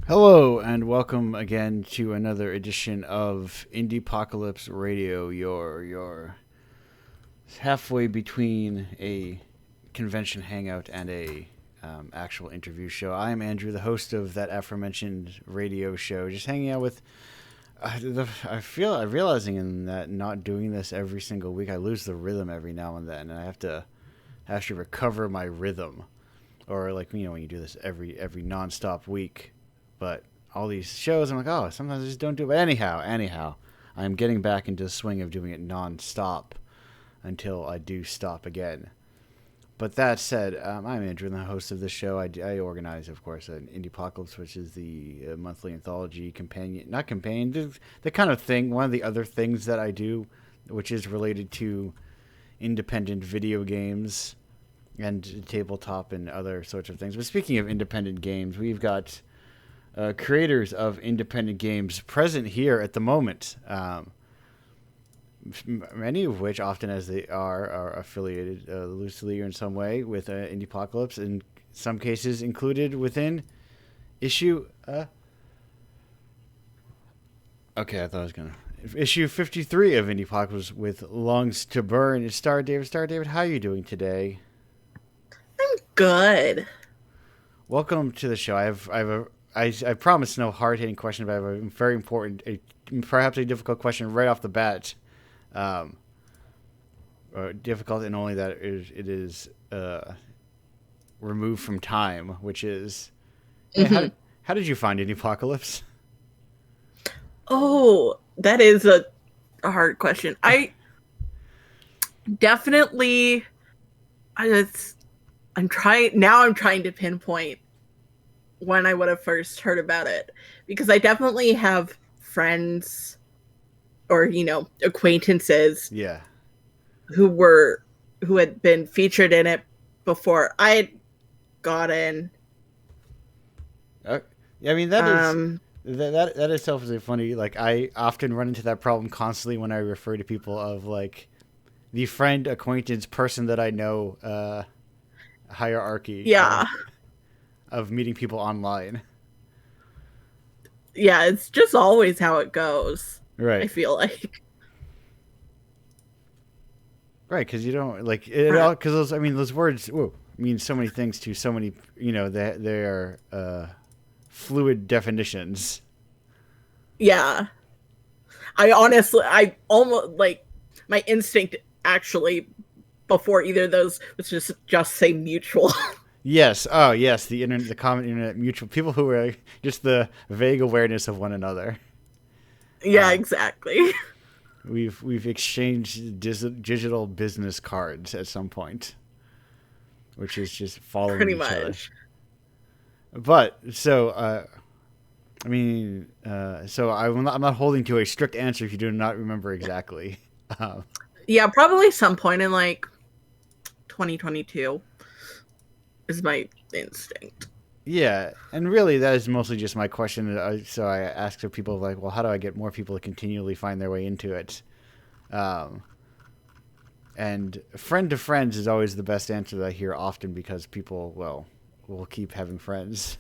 Hello and welcome again to another edition of Indiepocalypse Radio, your halfway between a convention hangout and a actual interview show. I am Andrew, the host of that aforementioned radio show, just hanging out with. I'm realizing in that not doing this every single week, I lose the rhythm every now and then, and I have to actually recover my rhythm, or like when you do this every nonstop week. But all these shows, I'm like, oh, sometimes I just don't do it. But anyhow, I'm getting back into the swing of doing it nonstop until I do stop again. But that said, I'm Andrew, and the host of this show. I organize, of course, an Indiepocalypse, which is the monthly anthology companion, not companion, the kind of thing, one of the other things that I do, which is related to independent video games and tabletop and other sorts of things. But speaking of independent games, we've got creators of independent games present here at the moment. Many of which, often as they are affiliated loosely or in some way with Indiepocalypse, in some cases included within issue. Okay, I thought I was gonna issue 53 of Indiepocalypse with Lungs to Burn. It's Star David. Star David, how are you doing today? I'm good. Welcome to the show. I promise no hard hitting question, but I have a very important, perhaps a difficult question right off the bat. Um, Difficult in only that it is removed from time, which is, hey, hmm how did you find Indiepocalypse? Oh, that is a hard question. I definitely, it's, I'm trying now. I'm trying to pinpoint when I would have first heard about it because I definitely have friends or acquaintances Yeah. who were who had been featured in it before I had gotten. Uh, yeah, I mean that is Um, that itself is a funny. Like I often run into that problem constantly when I refer to people of like the friend, acquaintance, person that I know hierarchy yeah, of meeting people online. yeah. It's just always how it goes. I Right. feel like. Right, because you don't like it all. Because those, I mean, those words mean so many things to so many. They are fluid definitions. Yeah. I almost like my instinct actually before either of those was just say mutual. Yes. Oh, yes. The internet, the common internet mutual people who are just the vague awareness of one another. Yeah, exactly. We've exchanged digital business cards at some point, which is just following Pretty each other. much. But so I mean, I'm not holding to a strict answer if you do not remember exactly. Um, Yeah, probably some point in like 2022 is my instinct. yeah, and really that is mostly just my question. So I ask of people like, well, how do I get more people to continually find their way into it? Um, and friend to friends is always the best answer that I hear often because people, well, will keep having friends.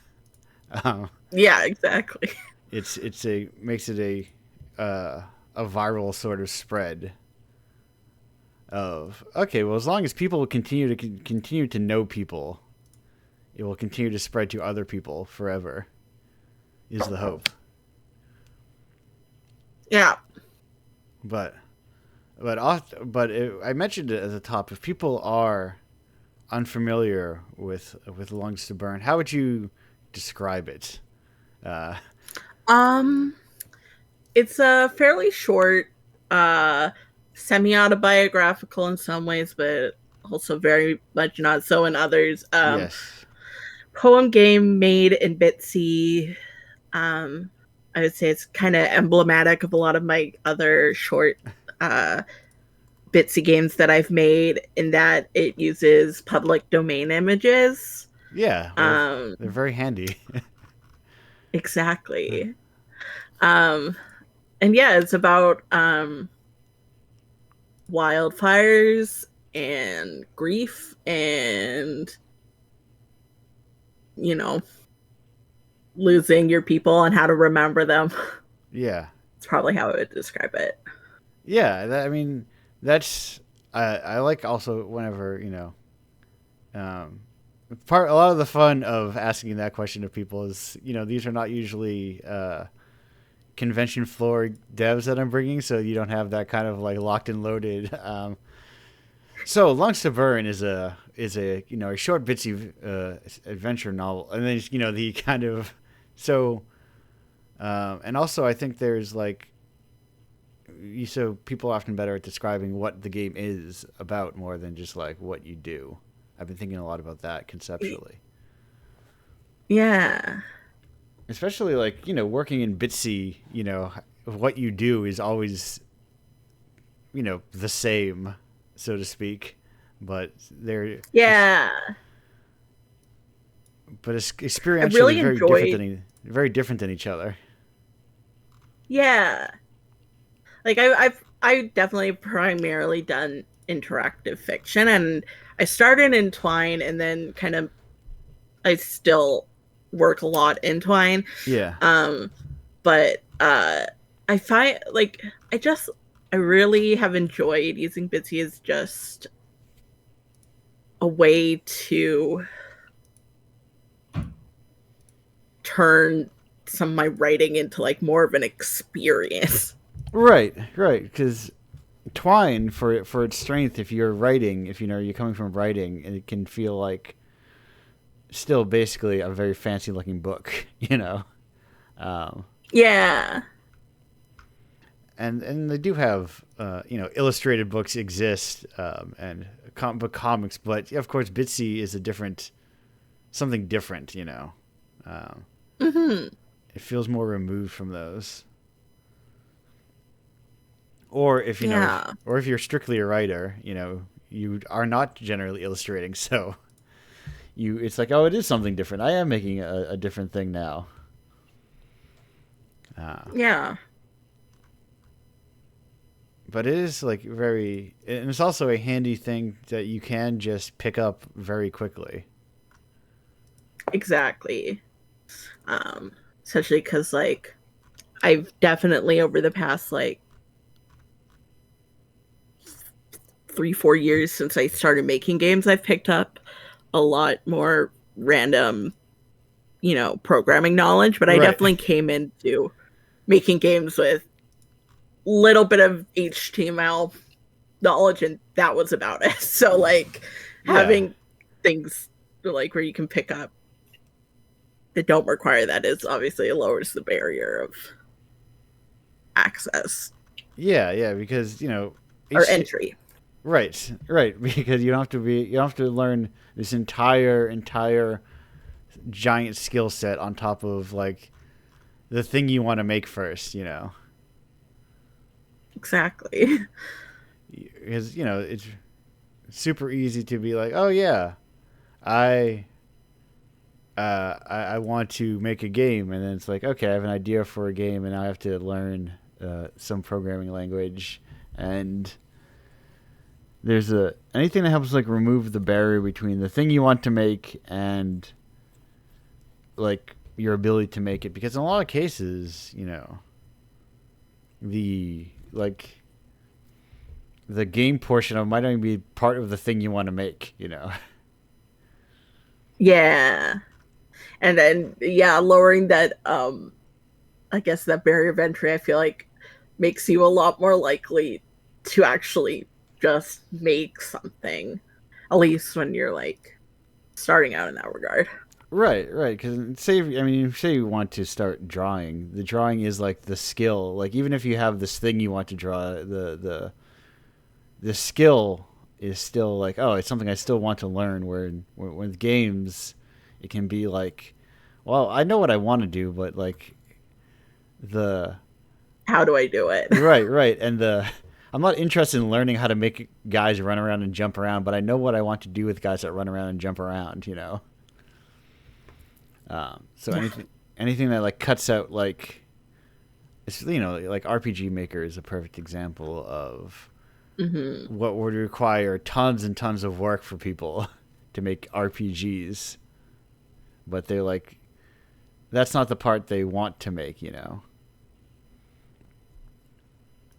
Um, Yeah, exactly. it's a makes it a viral sort of spread of okay, well, as long as people continue to know people, it will continue to spread to other people forever. Is the hope. Yeah. But I mentioned it at the top. If people are unfamiliar with Lungs to Burn, how would you describe it? Uh, Um it's a fairly short semi-autobiographical in some ways but also very much not so in others. yes. Poem game made in Bitsy. Um, I would say it's kind of emblematic of a lot of my other short uh, Bitsy games that I've made in that it uses public domain images. Yeah. Well, Um, they're very handy. exactly. Um, and yeah, it's about wildfires and grief and, you know, losing your people and how to remember them. Yeah. It's probably how I would describe it. Yeah, I mean, that's I like also whenever um, a lot of the fun of asking that question to people is these are not usually convention floor devs that I'm bringing, so you don't have that kind of like locked and loaded. So Lungs to Burn is a a short bitsy adventure novel, and then the kind of so and also I think there's like so people are often better at describing what the game is about more than just like what you do. I've been thinking a lot about that conceptually, Yeah. especially like working in Bitsy. What you do is always the same, so to speak, but they're Yeah. but it's I experientially really enjoyed. very different than each other. Yeah. Like I definitely primarily done interactive fiction, and I started in Twine, and then kind of I still work a lot in Twine. Yeah. Um but I find like I really have enjoyed using Bitsy as just a way to turn some of my writing into like more of an experience. Right. Right. Because Twine, for its strength, if you're writing, if you're coming from writing, it can feel like still basically a very fancy looking book. Um, Yeah. and they do have illustrated books exist, and comic book comics, but of course Bitsy is a different something different. Um, Hmm. it feels more removed from those. Or if Yeah. or if you're strictly a writer, you are not generally illustrating, so it's like, oh, it is something different. I am making a different thing now. Uh, Yeah. but it is like and it's also a handy thing that you can just pick up very quickly. Exactly. Um, Especially because like I've definitely over the past like 3 4 years since I started making games, I've picked up a lot more random, programming knowledge. But I Right. definitely came into making games with little bit of HTML knowledge, and that was about it. So like Yeah. having things like where you can pick up that don't require that is obviously lowers the barrier of access Yeah, yeah, because or HT entry. right, right, because you don't have to learn this entire giant skill set on top of like the thing you want to make first. Exactly. Because it's super easy to be like, oh yeah, I I want to make a game, and then it's like, okay, I have an idea for a game, and I have to learn some programming language, and there's anything that helps like remove the barrier between the thing you want to make and like your ability to make it, because in a lot of cases, the like the game portion of it might not even be part of the thing you want to make. Yeah. And then yeah, lowering that I guess that barrier of entry, I feel like makes you a lot more likely to actually just make something, at least when you're like starting out in that regard. Right, right. Because say you want to start drawing. The drawing is like the skill. Like even if you have this thing you want to draw, the skill is still like, oh, it's something I still want to learn. Where with games, it can be like, well, I know what I want to do, but like the How do I do it? right, right, and I'm not interested in learning how to make guys run around and jump around, but I know what I want to do with guys that run around and jump around. So Yeah. anything that like cuts out like it's like RPG Maker is a perfect example of Hmm. what would require tons and tons of work for people to make RPGs, but they're like that's not the part they want to make, you know.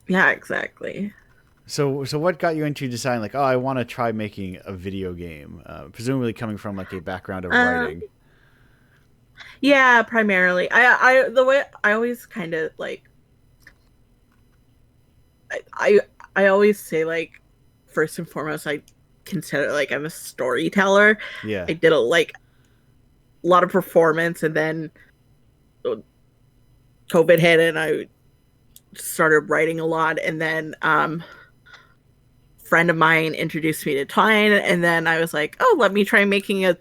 Yeah, exactly. So what got you into deciding like, oh, I want to try making a video game? Presumably coming from like a background of Um, writing. yeah, primarily. The way I always kind of like, I, I, I always say like, first and foremost, I consider like I'm a storyteller. Yeah. I did a lot of performance, and then COVID hit, and I started writing a lot, and then friend of mine introduced me to Twine, and then I was like, oh, let me try making a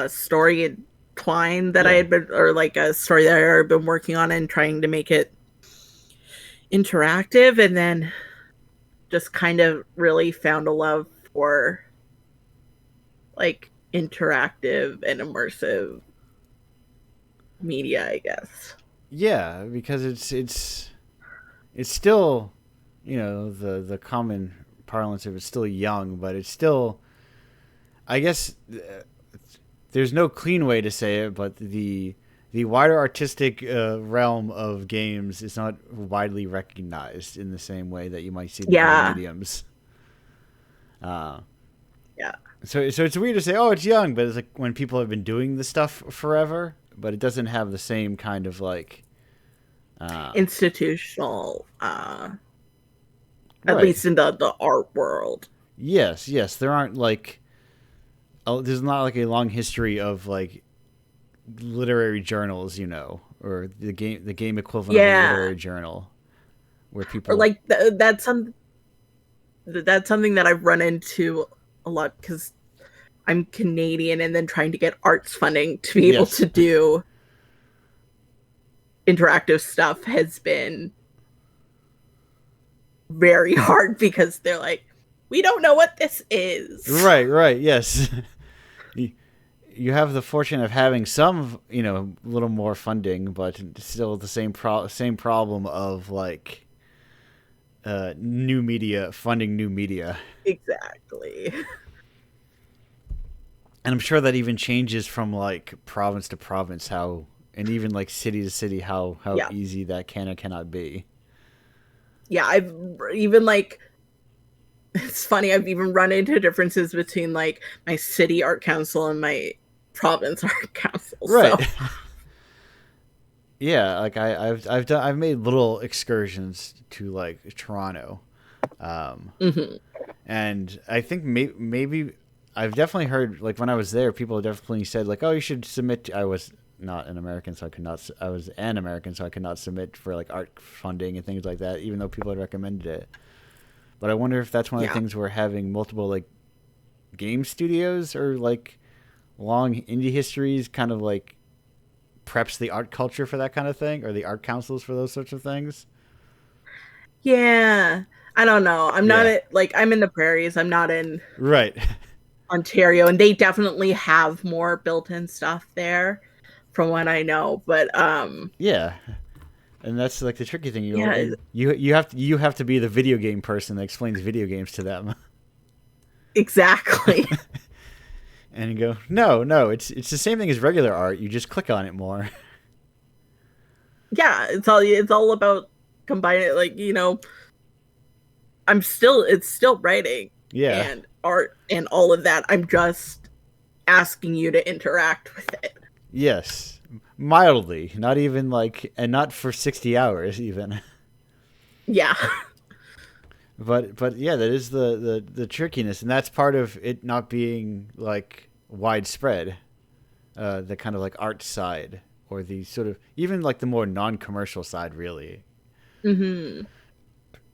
story in Twine that I Yeah. had been, or like a story that I had been working on, and trying to make it interactive, and then just kind of really found a love for like interactive and immersive media, I guess. Yeah, because it's still, you know, the common parlance of it's still young, but it's still, I guess, there's no clean way to say it, but the wider artistic realm of games is not widely recognized in the same way that you might see the other Yeah. mediums. Uh, Yeah. so it's weird to say, oh, it's young, but it's like when people have been doing the stuff forever, but it doesn't have the same kind of like, uh, Institutional, at right. least in the art world. Yes, yes. There aren't like, oh, there's not like a long history of like literary journals, you know, or the game equivalent of a Yeah. literary journal where Or people. like that's something that I've run into a lot because I'm Canadian, and then trying to get arts funding to be able Yes. to do interactive stuff has been very hard because they're like, we don't know what this is. Right, right, yes. you, you have the fortune of having some, you know, a little more funding, but still the same problem of like new media funding new media. Exactly. And I'm sure that even changes from like province to province how and even like city to city how Yeah. easy that can or cannot be. Yeah. I've even like, it's funny, I've even run into differences between like my city art council and my province art council. Right. So, Yeah, like I've made little excursions to like Toronto, um, mhm. and I think maybe I've definitely heard like when I was there, people definitely said like, oh, you should submit. I was not an American, so I could not. I was an American, so I could not submit for like art funding and things like that, even though people had recommended it. But I wonder if that's one of the Yeah. things where having multiple like game studios or like long indie histories kind of like preps the art culture for that kind of thing, or the art councils for those sorts of things. Yeah. I don't know. I'm not Yeah. at, like, I'm in the prairies. I'm not in Right. Ontario, and they definitely have more built-in stuff there from what I know. But Yeah. And that's like the tricky thing. yeah, You have to be the video game person that explains video games to them, exactly. and you go, no, no, it's the same thing as regular art. You just click on it more. Yeah, it's all about combining, like, it's still writing Yeah. and art and all of that. I'm just asking you to interact with it. Yes. Mildly, not even like, and not for 60 hours even. Yeah. But yeah, that is the trickiness, and that's part of it not being like widespread. The kind of like art side, or the sort of even like the more non-commercial side, really. Hmm.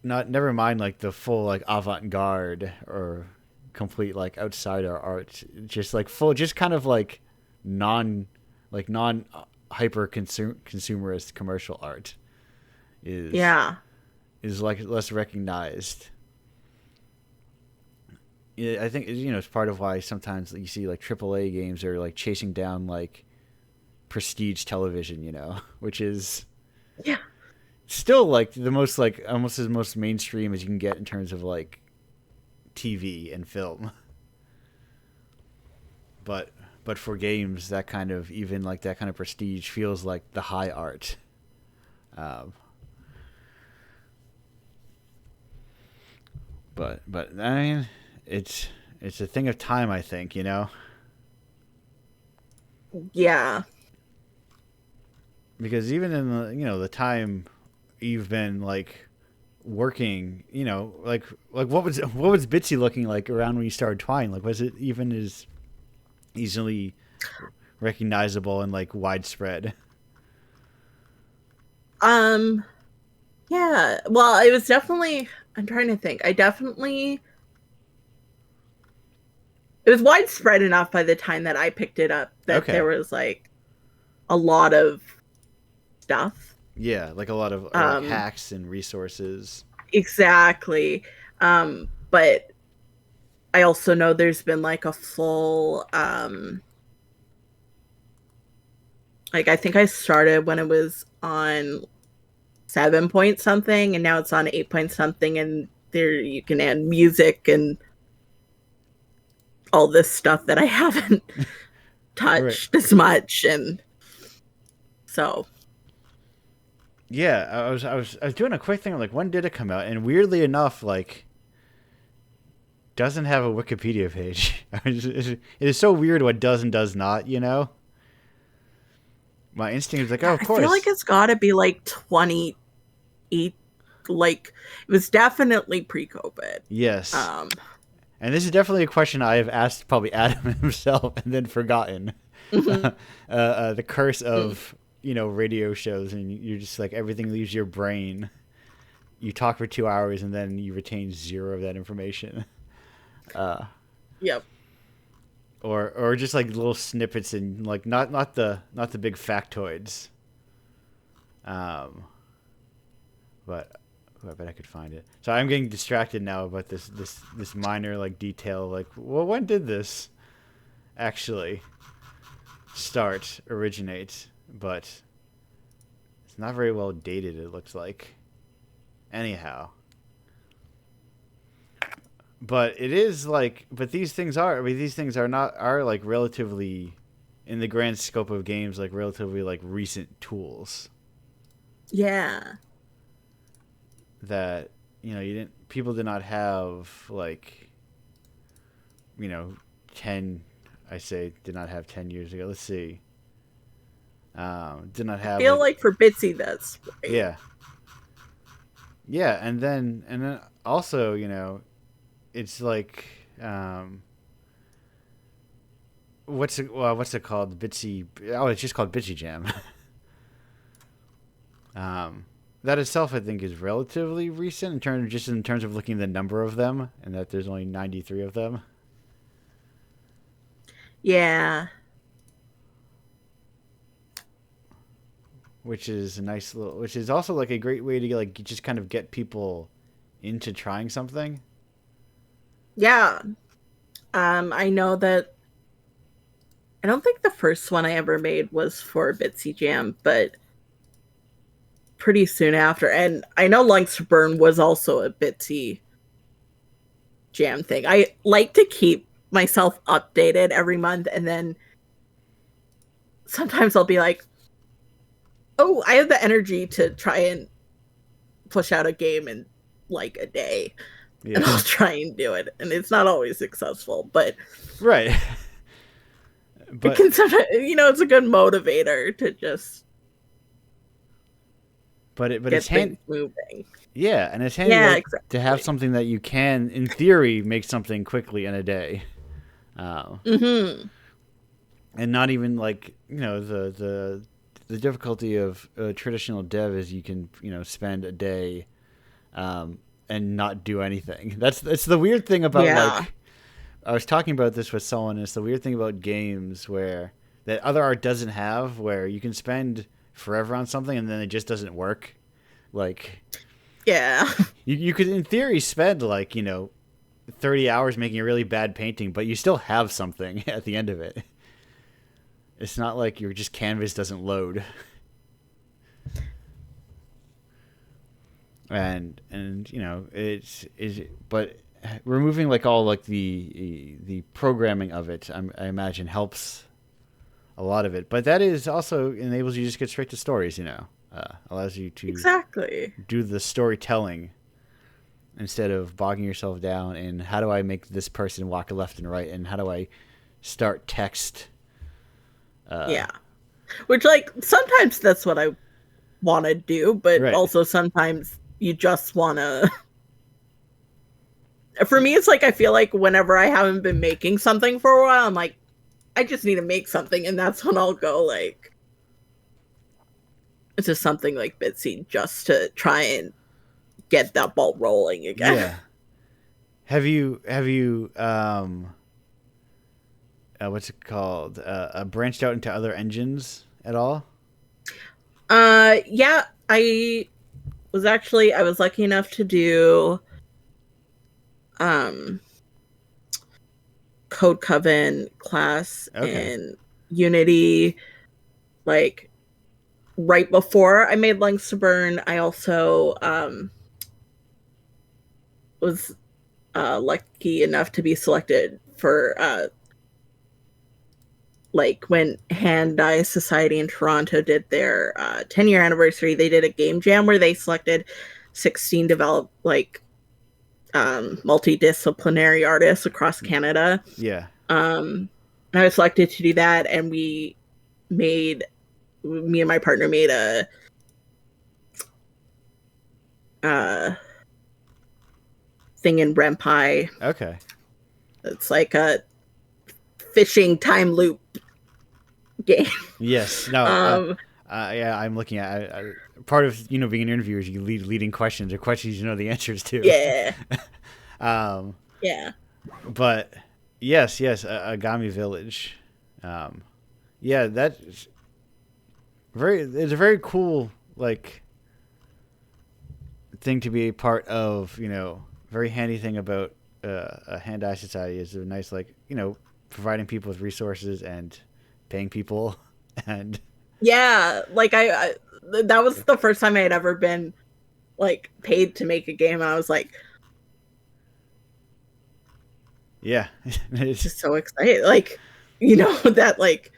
Not never mind like the full like avant-garde or complete like outsider art. Just like full, just kind of non hyper consumerist commercial art is Yeah. is like less recognized. Yeah, I think you know it's part of why sometimes you see like AAA games are like chasing down like prestige television, you know, which is Yeah. still like the most like almost as most mainstream as you can get in terms of like TV and film. but for games, that kind of even like that kind of prestige feels like the high art. Um, but I mean, it's a thing of time, I think. Yeah. Because even in the time you've been like working, like what was Bitsy looking like around when you started trying? Like, was it even as easily recognizable and like widespread? Um yeah. Well, it was definitely I'm trying to think. It was widespread enough by the time that I picked it up that there Okay. was like a lot of stuff. Yeah, like a lot of like Um hacks and resources. exactly. But I also know there's been like a full like I think I started when it was on 7 point something and now it's on 8 point something, and there you can add music and all this stuff that I haven't Right. touched as much. And so Yeah, I was doing a quick thing like when did it come out? And weirdly enough, like doesn't have a Wikipedia page. It is so weird what does and does not. My instinct is like, oh, yeah, of I feel like course. it's got to be like 28, like it was definitely pre-COVID. Yes. um And this is definitely a question I have asked probably Adam himself and then forgotten. mhm, The curse mm, of, radio shows, and you're just like everything leaves your brain. You talk for 2 hours and then you retain zero of that information. Uh, yep. or just like little snippets and like not the big factoids. Um, but I bet I could find it. So I'm getting distracted now about this minor like detail. Like, well, when did this actually originate? But it's not very well dated. It looks like. Anyhow, but it is like, but these things are. I mean, these things are like relatively, in the grand scope of games, like relatively like recent tools Yeah. that people did not have like 10, I say did not have 10 years ago. Let's see. Did not I have feel like, like for Bitsy that's right. yeah, yeah, and then also it's like, what's it called? Bitsy. Oh, it's just called Bitsy Jam. um, that itself, I think, is relatively recent in terms of looking at the number of them, and that there's only 93 of them, Yeah. which is a nice little, which is also like a great way to like just kind of get people into trying something. Yeah. I know that I don't think the first one I ever made was for Bitsy Jam, but pretty soon after. And I know Lunks to Burn was also a Bitsy Jam thing. I like to keep myself updated every month, and then sometimes I'll be like, oh, I have the energy to try and push out a game in like a day. And Yeah, I'll try and do it. And it's not always successful, but right. it but can sometimes, it's a good motivator to just but it's get things hand moving. yeah, and it's handy Yeah, like to have exactly. something that you can, in theory, make something quickly in a day. Uh, Mm-hmm. and not even like the difficulty of traditional dev is you can spend a day um, and not do anything. That's the weird thing about Yeah. like, I was talking about this with someone. It's the weird thing about games where that other art doesn't have, where you can spend forever on something and then it just doesn't work. Like Yeah. you could in theory spend like 30 hours making a really bad painting, but you still have something at the end of it. It's not like your just canvas doesn't load. And it's is but removing like all like the programming of it, I imagine helps a lot of it. But that is also enables you to just get straight to stories. Allows you to Exactly. do the storytelling instead of bogging yourself down in how do I make this person walk left and right, and how do I start text. Yeah. Which, like, sometimes that's what I want to do, but Right. also sometimes you just want to. For me, it's like I feel like whenever I haven't been making something for a while, I'm like, I just need to make something, and that's when I'll go like to something like Bitsy just to try and get that ball rolling again. Yeah. Have you what's it called? Branched out into other engines at all? Yeah, I was lucky enough to do um Code Coven class Okay. in Unity, like right before I made Lungs to Burn. I also was lucky enough to be selected for like when Hand Eye Society in Toronto did their 10-year anniversary. They did a game jam where they selected 16 develop like multidisciplinary artists across Canada. Yeah. I was selected to do that, and me and my partner made a uh, thing in Renpai. Okay. It's like a fishing time loop game. Yes. No. Um, Yeah, I'm looking at part of being an interviewer is you leading questions or questions you know the answers to. yeah, um, yeah, but yes, Agami Village. Yeah, that's very. It's a very cool like thing to be a part of. Very handy thing about a hand-eye society is a nice providing people with resources and paying people and yeah. Like I that was the first time I had ever been like paid to make a game, and I was like, yeah, just so excited. Like, that like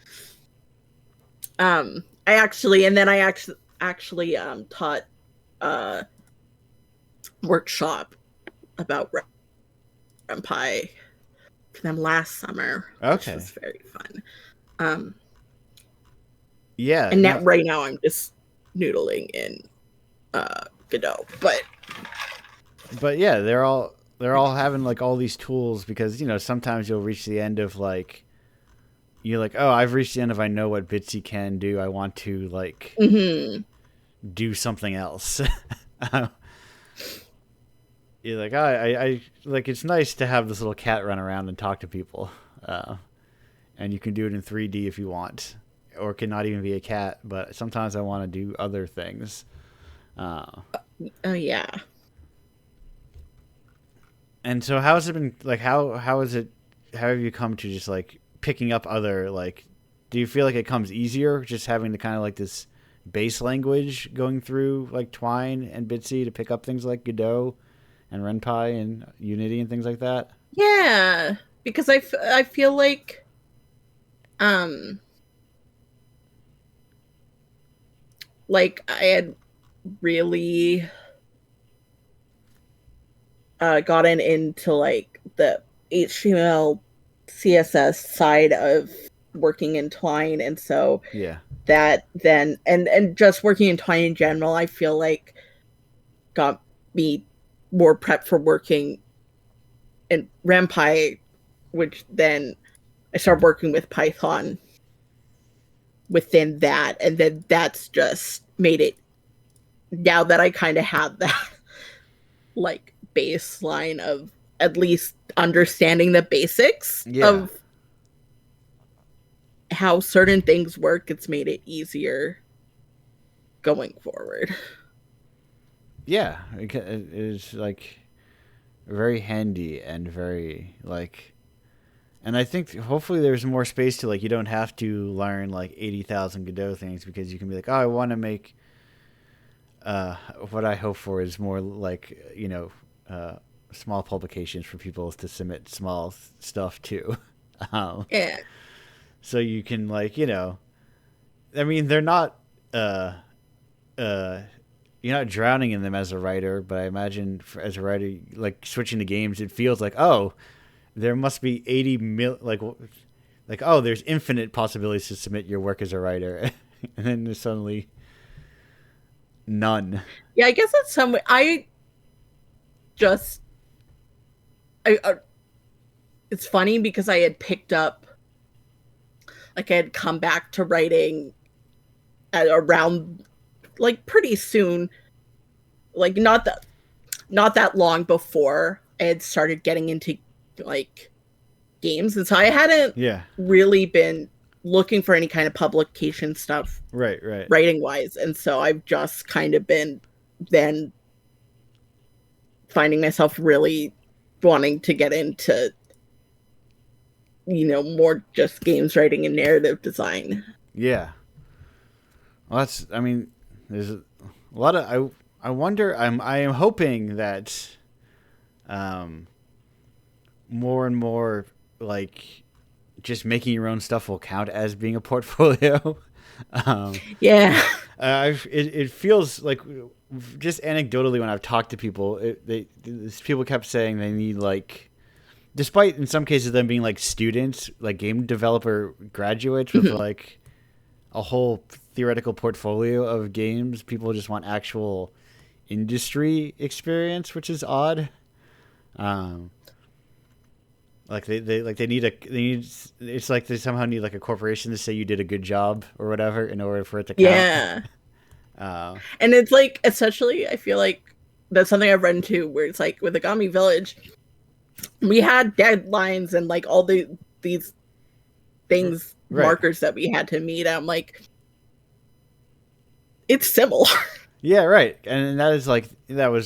I actually and then I actually taught workshop about Renpai for them last summer, which okay. was very fun. Um, Yeah, and now no, right now I'm just noodling in Godot, but yeah, they're all having like all these tools because sometimes you'll reach the end of like you're like, oh, I've reached the end of I know what Bitsy can do. I want to like mm-hmm. do something else. You're like, oh, I like it's nice to have this little cat run around and talk to people, and you can do it in 3D if you want, or it can not even be a cat. But sometimes I want to do other things. Oh yeah. And so, how has it been? Like, how is it? How have you come to just like picking up other like? Do you feel like it comes easier just having the kind of like this base language going through like Twine and Bitsy to pick up things like Godot and Renpai and Unity and things like that? Yeah, because I feel um like I had really gotten into like the HTML CSS side of working in Twine, and so Yeah. that then and just working in Twine in general, I feel like got me more prepped for working in Renpai, which then I started working with Python within that, and then that's just made it, now that I kind of have that like baseline of at least understanding the basics Yeah. of how certain things work, it's made it easier going forward. Yeah. It is like very handy and very like. And I think hopefully there's more space to like you don't have to learn like 80,000 Godot things because you can be like, oh, I want to make what I hope for is more like small publications for people to submit small stuff to. Um, Yeah. so you can like I mean they're not uh uh you're not drowning in them as a writer, but I imagine as a writer, like switching to games, it feels like, oh, there must be 80 mil like oh, there's infinite possibilities to submit your work as a writer, and then there's suddenly none. Yeah, I guess that's some. Just I. It's funny because I had picked up, like, I had come back to writing at around, like, pretty soon, like not that long before I had started getting into like games, and so I hadn't Yeah. really been looking for any kind of publication stuff Right. Right. writing wise, and so I've just kind of been then finding myself really wanting to get into more just games writing and narrative design. Yeah. Well, that's. I mean, there's a lot of. I wonder. I am hoping that, um, more and more like just making your own stuff will count as being a portfolio. um, Yeah. it feels like just anecdotally when I've talked to people, people kept saying they need like, despite in some cases them being like students, like game developer graduates with like a whole theoretical portfolio of games. People just want actual industry experience, which is odd. Um, like they need it's like they somehow need like a corporation to say you did a good job or whatever in order for it to count. Yeah. Uh, And it's like, essentially, I feel like that's something I've run into where it's like with Agami Village, we had deadlines and like all these things, right. markers that we had to meet. I'm like, it's similar. Yeah, right. And that was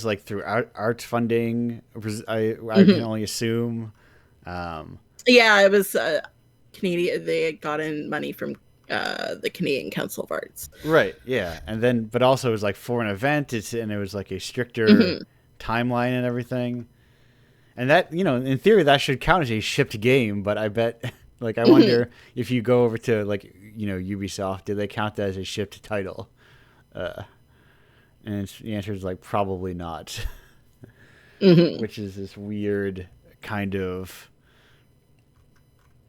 like through art funding. I can only assume. Um, Yeah, it was Canadian. They had gotten money from the Canadian Council of Arts. right. Yeah, and then but also it was like for an event. And it was like a stricter Mm-hmm. timeline and everything. And that in theory that should count as a shipped game. But I bet like I wonder if you go over to like Ubisoft, do they count that as a shipped title? And the answer is like probably not. Mm-hmm. Which is this weird kind of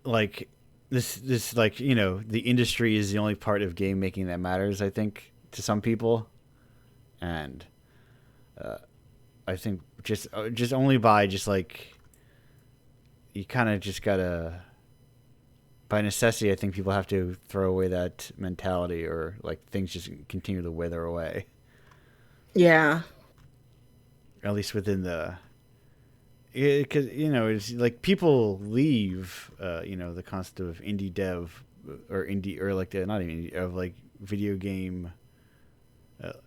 like this like the industry is the only part of game making that matters, I think, to some people. And I think just only by just like you kind of just gotta, by necessity, I think people have to throw away that mentality, or like things just continue to wither away, Yeah. at least within the, because it's like people leave the concept of indie dev or indie, or like the, not even indie, of like video game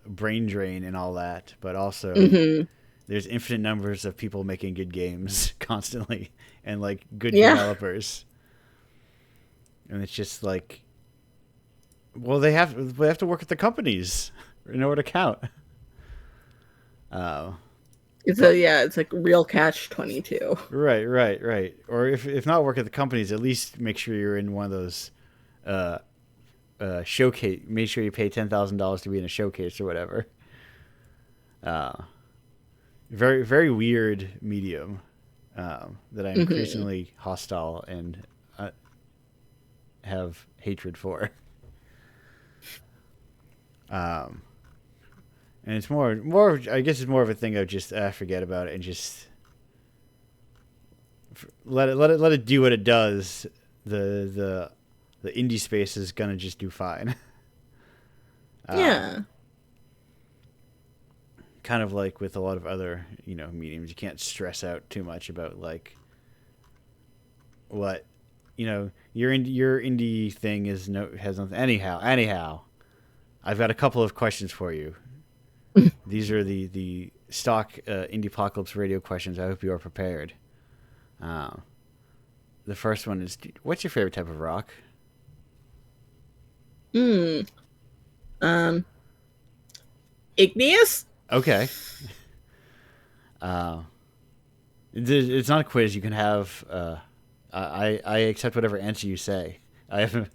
brain drain and all that, but also Mm-hmm. there's infinite numbers of people making good games constantly, and like good Yeah. developers, and it's just like, well, they have to work with the companies in order to count. It's like real catch 22. Right. Or if not work at the companies, at least make sure you're in one of those showcase. Make sure you pay $10,000 to be in a showcase or whatever. Very very weird medium that I'm increasingly hostile and have hatred for. And it's more. I guess it's more of a thing of just forget about it and just let it do what it does. The indie space is gonna just do fine. Yeah. Kind of like with a lot of other mediums, you can't stress out too much about like what your indie thing has nothing. Anyhow, I've got a couple of questions for you. These are the stock Indiepocalypse radio questions. I hope you are prepared. The first one is, what's your favorite type of rock? Hmm. Um. Igneous. Okay. Uh, It's not a quiz. You can have. I accept whatever answer you say. I have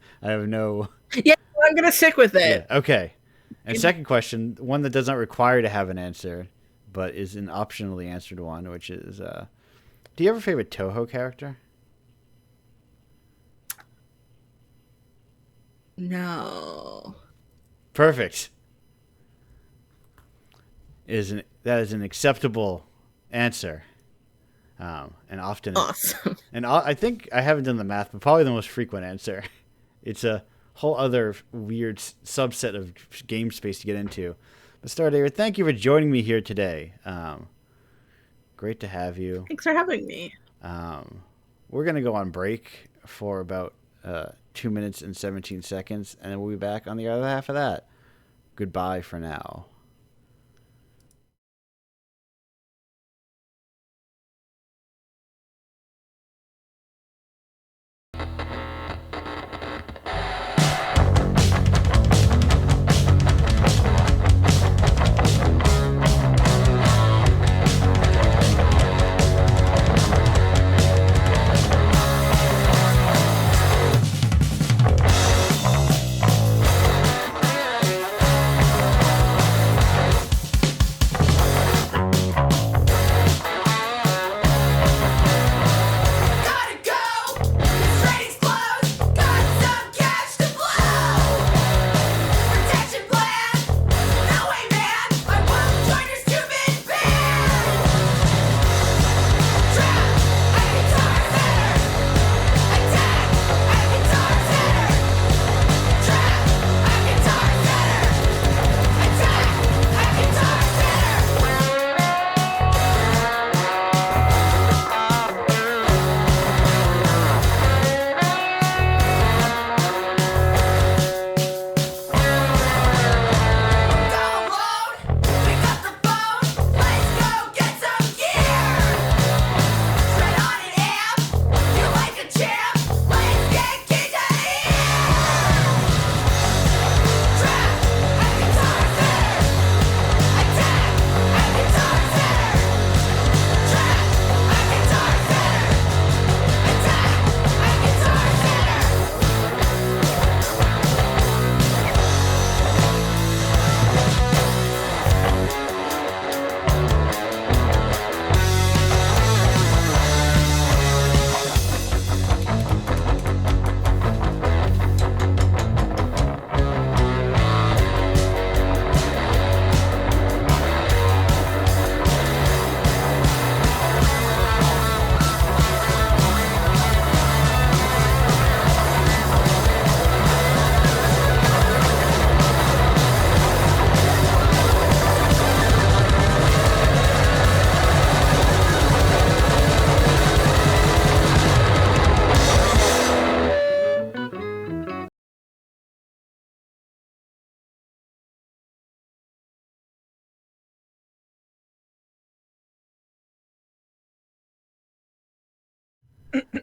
no. Yeah, I'm gonna stick with it. Yeah. Okay. And second question, one that does not require to have an answer, but is an optionally answered one, which is, do you have a favorite Toho character? No. Perfect. That is an acceptable answer, and often Awesome. and I think I haven't done the math, but probably the most frequent answer. It's a whole other weird subset of game space to get into. But Stardaver, thank you for joining me here today. Great to have you. Thanks for having me. We're gonna go on break for about 2 minutes and 17 seconds, and then we'll be back on the other half of that. Goodbye for now.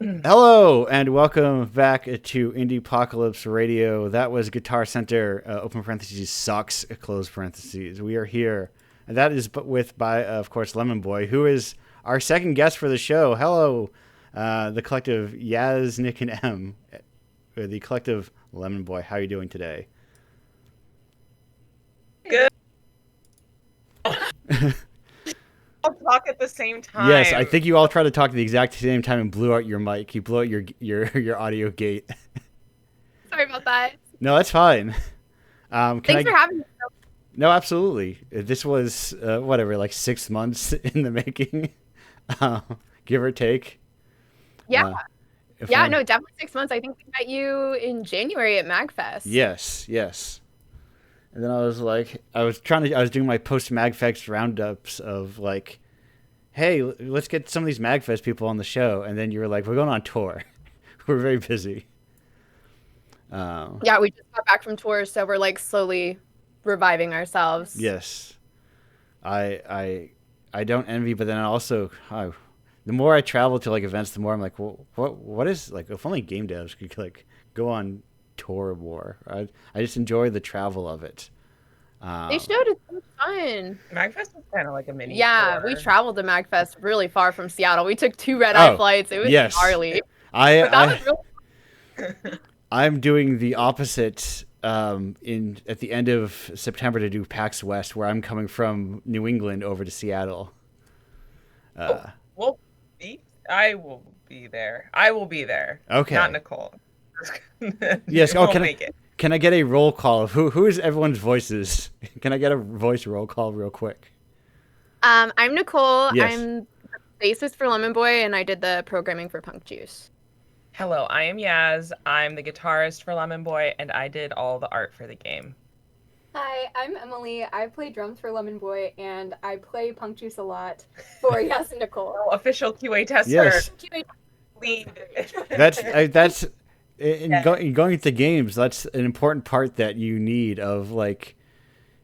Hello and welcome back to Indiepocalypse Radio. That was Guitar Center, open parentheses, sucks, close parentheses. We are here. And that is of course, Lemon Boy, who is our second guest for the show. Hello, the collective Yaz, Nick, and M. The collective Lemon Boy. How are you doing today? Good. All talk at the same time. Yes, I think you all tried to talk at the exact same time and blew out your mic. You blew out your audio gate. Sorry about that. No, that's fine. Thanks for having me. No, absolutely. This was like 6 months in the making, give or take. Yeah. No, definitely 6 months. I think we met you in January at MagFest. Yes. And then I was doing my post MagFest roundups of like, hey, let's get some of these MagFest people on the show. And then you were like, we're going on tour. We're very busy. Yeah, we just got back from tour, so we're like slowly reviving ourselves. Yes. I don't envy, but then also, the more I travel to like events, the more I'm like, well, what is like, if only game devs could like go on tour more. I just enjoy the travel of it. They showed it. It was fun. MagFest was kind of like a mini. Yeah, tour. we traveled to MagFest really far from Seattle. We took 2 red-eye flights. It was gnarly. But that was really I'm doing the opposite at the end of September to do PAX West, where I'm coming from New England over to Seattle. I will be there. I will be there. Okay. Not Nicole. Yes. Oh, can I get a roll call of who is everyone's voices? Can I get a voice roll call real quick? I'm Nicole. Yes. I'm the bassist for Lemon Boy, and I did the programming for Punk Juice. Hello, I am Yaz. I'm the guitarist for Lemon Boy, and I did all the art for the game. Hi, I'm Emily. I play drums for Lemon Boy, and I play Punk Juice a lot for Yaz and Nicole. Oh, official QA tester. Yes. Lead. That's in going to games. That's an important part that you need of like,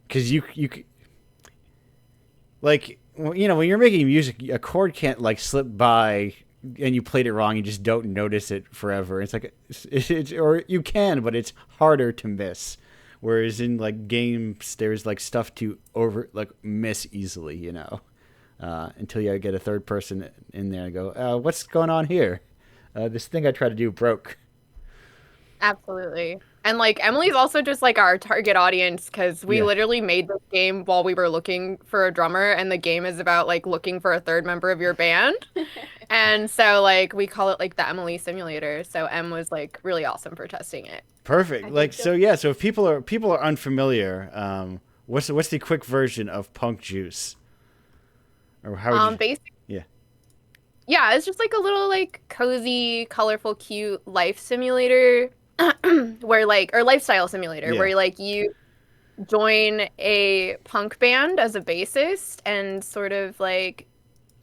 because you like when you're making music, a chord can't like slip by and you played it wrong. You just don't notice it forever. It's like or you can, but it's harder to miss. Whereas in like games, there's like stuff to miss easily, until you get a third person in there and go, what's going on here? This thing I tried to do broke. Absolutely. And like Emily's also just like our target audience because we literally made this game while we were looking for a drummer, and the game is about like looking for a third member of your band. And so like we call it like the Emily Simulator. So Em was like really awesome for testing it. Perfect. So if people are unfamiliar, what's the quick version of Punk Juice? Or how would you... Yeah, it's just like a little like cozy, colorful, cute life simulator or lifestyle simulator where you join a punk band as a bassist and sort of like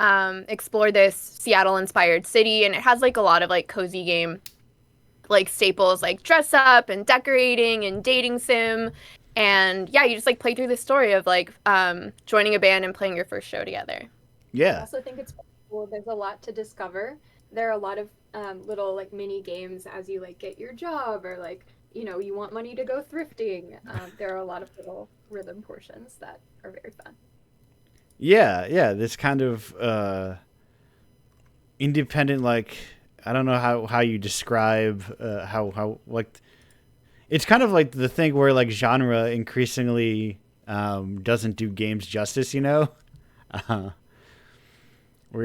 explore this Seattle inspired city, and it has like a lot of like cozy game like staples like dress up and decorating and dating sim, and you just like play through the story of like joining a band and playing your first show together. I also think it's cool. There's a lot to discover. There are a lot of little like mini games as you like get your job, or like you want money to go thrifting. There are a lot of little rhythm portions that are very fun. This kind of independent, like, I don't know how you describe how like, it's kind of like the thing where like genre increasingly doesn't do games justice, where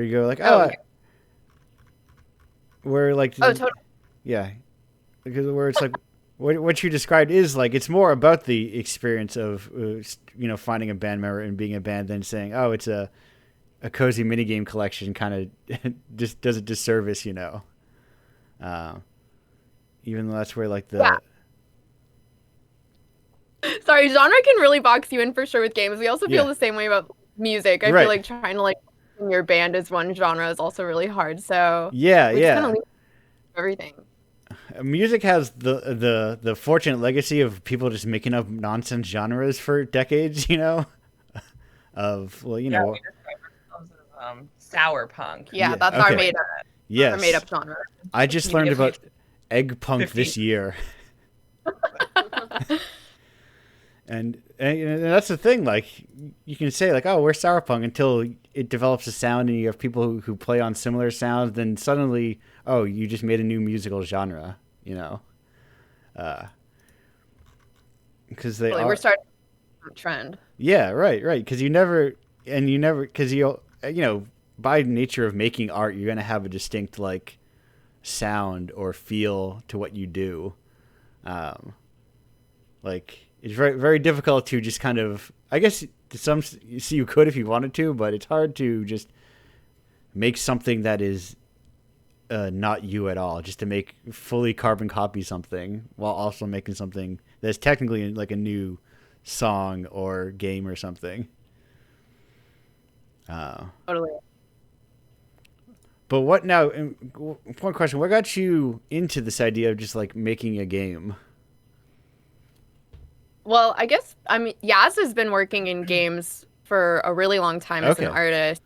you go like, where like, totally. Yeah, because where it's like, what you described is like, it's more about the experience of finding a band member and being a band than saying, oh, it's a cozy minigame collection. Kind of just does a disservice, even though that's where like the Sorry, genre can really box you in for sure with games. We also feel the same way about music. I feel like trying to like in your band as one genre is also really hard. So kind of leave everything. Music has the fortunate legacy of people just making up nonsense genres for decades, of we describe ourselves as sour punk. That's our made up. Yes. Our made up genre. I just learned about egg punk this year. And that's the thing, like, you can say like, oh, we're sour punk until it develops a sound and you have people who play on similar sounds, then suddenly, oh, you just made a new musical genre, because we're starting a trend. Yeah, right, because because by nature of making art, you're going to have a distinct like sound or feel to what you do. Like, it's very, very difficult to just kind of, I guess you could if you wanted to, but it's hard to just make something that is not you at all, just to make fully carbon copy something while also making something that's technically like a new song or game or something. Totally. But what now? One question: what got you into this idea of just like making a game? Well, I guess Yaz has been working in games for a really long time as an artist.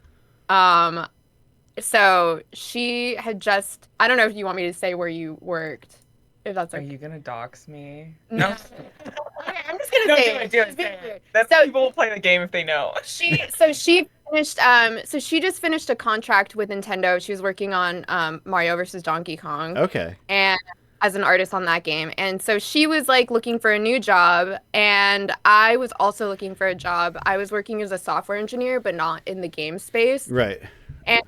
So she had just, I don't know if you want me to say where you worked, if that's okay. Are you gonna dox me? No. I'm just gonna No, say do it. it. Then So- people will play the game if they know. She finished so she just finished a contract with Nintendo. She was working on Mario versus Donkey Kong. Okay. And as an artist on that game. And so she was like looking for a new job, and I was also looking for a job. I was working as a software engineer, but not in the game space. Right. And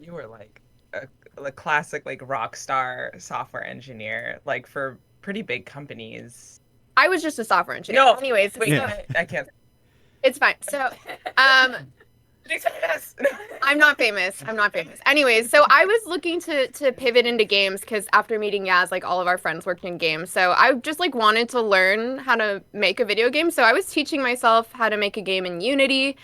You were like a classic like rock star software engineer, like for pretty big companies. I was just a software engineer. No, Anyways, wait, Yeah. I can't. it's fine. So I'm not famous. Anyways, so I was looking to pivot into games because after meeting Yaz, like all of our friends worked in games. So I just like wanted to learn how to make a video game. So I was teaching myself how to make a game in Unity.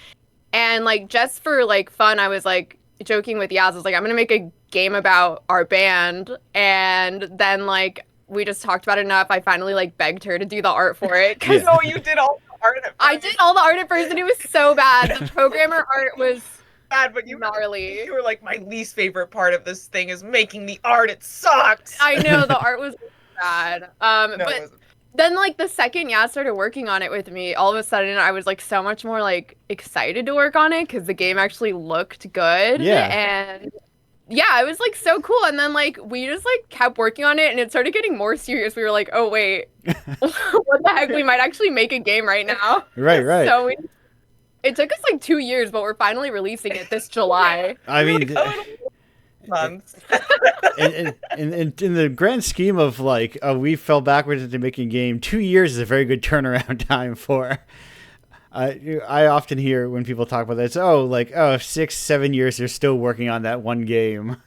And like just for like fun, I was like joking with Yaz. I was like, I'm gonna make a game about our band. And then like we just talked about it enough. I finally like begged her to do the art for it. Yeah. No, you did all the art. I did all the art at first and it was so bad. The programmer art was bad, but you gnarly. You were like, my least favorite part of this thing is making the art. It sucks. I know the art was bad. No, But it wasn't. then like the second Yaz started working on it with me, all of a sudden I was like so much more like excited to work on it because the game actually looked good. Yeah. And yeah, it was like so cool. And then like we just like kept working on it and it started getting more serious. We were like, oh wait, what the heck? We might actually make a game right now. Right. So it took us like 2 years, but we're finally releasing it this July. I mean, Months. in the grand scheme of like, we fell backwards into making a game, 2 years is a very good turnaround time for. I often hear when people talk about this, 6-7 years they're still working on that one game.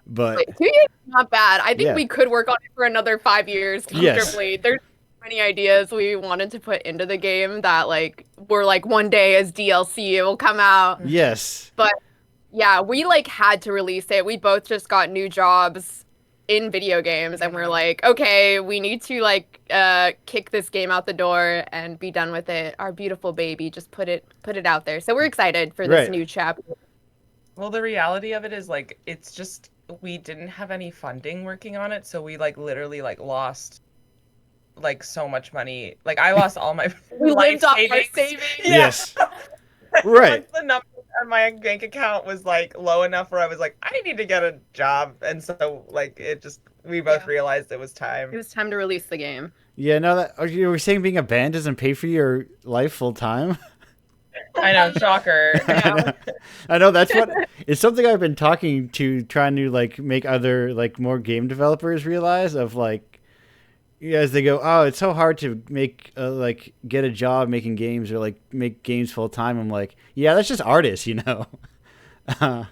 But Wait, 2 years is not bad. I think Yeah. we could work on it for another 5 years Yes. comfortably. There's so many ideas we wanted to put into the game that like we're like one day as DLC it will come out. yes. Yeah, we like had to release it. We both just got new jobs in video games and we're like, okay, we need to like kick this game out the door and be done with it. Our beautiful baby, just put it out there. So we're excited for this Right. new chapter. Well, the reality of it is like it's just we didn't have any funding working on it, so we like literally like lost like so much money. Like I lost all my We life lived off our savings. savings. Yeah. Yes. Right. Once the number on my bank account was like low enough where I was like, I need to get a job, and so like we both Yeah. realized it was time. It was time to release the game. Yeah, no, that you were saying being a band doesn't pay for your life full time. I know, shocker. I know that's what it's something I've been trying to like make other like more game developers realize of like as they go, oh, it's so hard to make like get a job making games or like make games full time. I'm like, yeah, that's just artists, you know. Oh,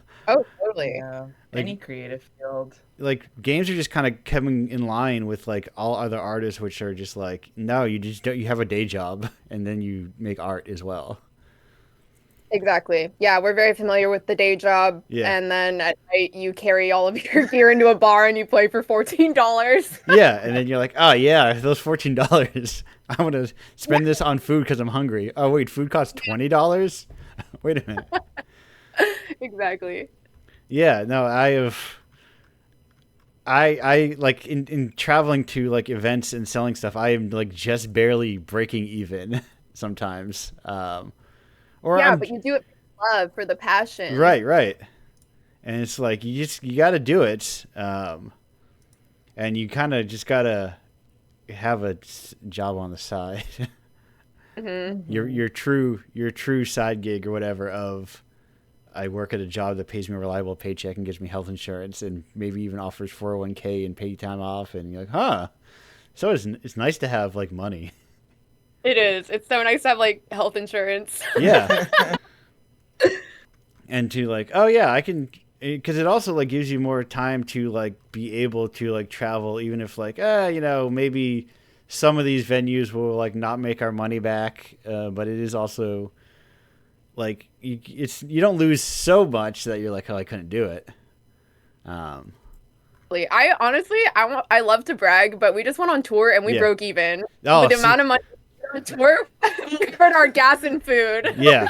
totally. Yeah. Any creative field. Like games are just kind of coming in line with like all other artists, which are just like, no, you just don't. You have a day job and then you make art as well. Exactly. Yeah, we're very familiar with the day job. Yeah. And then at night you carry all of your gear into a bar and you play for $14. Yeah, and then you're like, oh yeah, those $14. I want to spend this on food because I'm hungry. Oh wait, food costs $20. Wait a minute. Exactly. Yeah, no, I like in traveling to like events and selling stuff, I am like just barely breaking even sometimes. Or Yeah, I'm, but you do it for love, for the passion. right. And it's like you got to do it. And you kind of just got to have a job on the side. Mm-hmm. Your true side gig or whatever of I work at a job that pays me a reliable paycheck and gives me health insurance and maybe even offers 401k and paid time off, and you're like, huh. So it's nice to have like money. It is. It's so nice to have like health insurance. Yeah. And to like, oh yeah, I can, because it also like gives you more time to like be able to like travel, even if like, maybe some of these venues will like not make our money back, but it is also like you don't lose so much that you're like, oh, I couldn't do it. I honestly, I love to brag, but we just went on tour and we Yeah. broke even. Oh, With the see- amount of money on tour, we covered our gas and food. Yeah,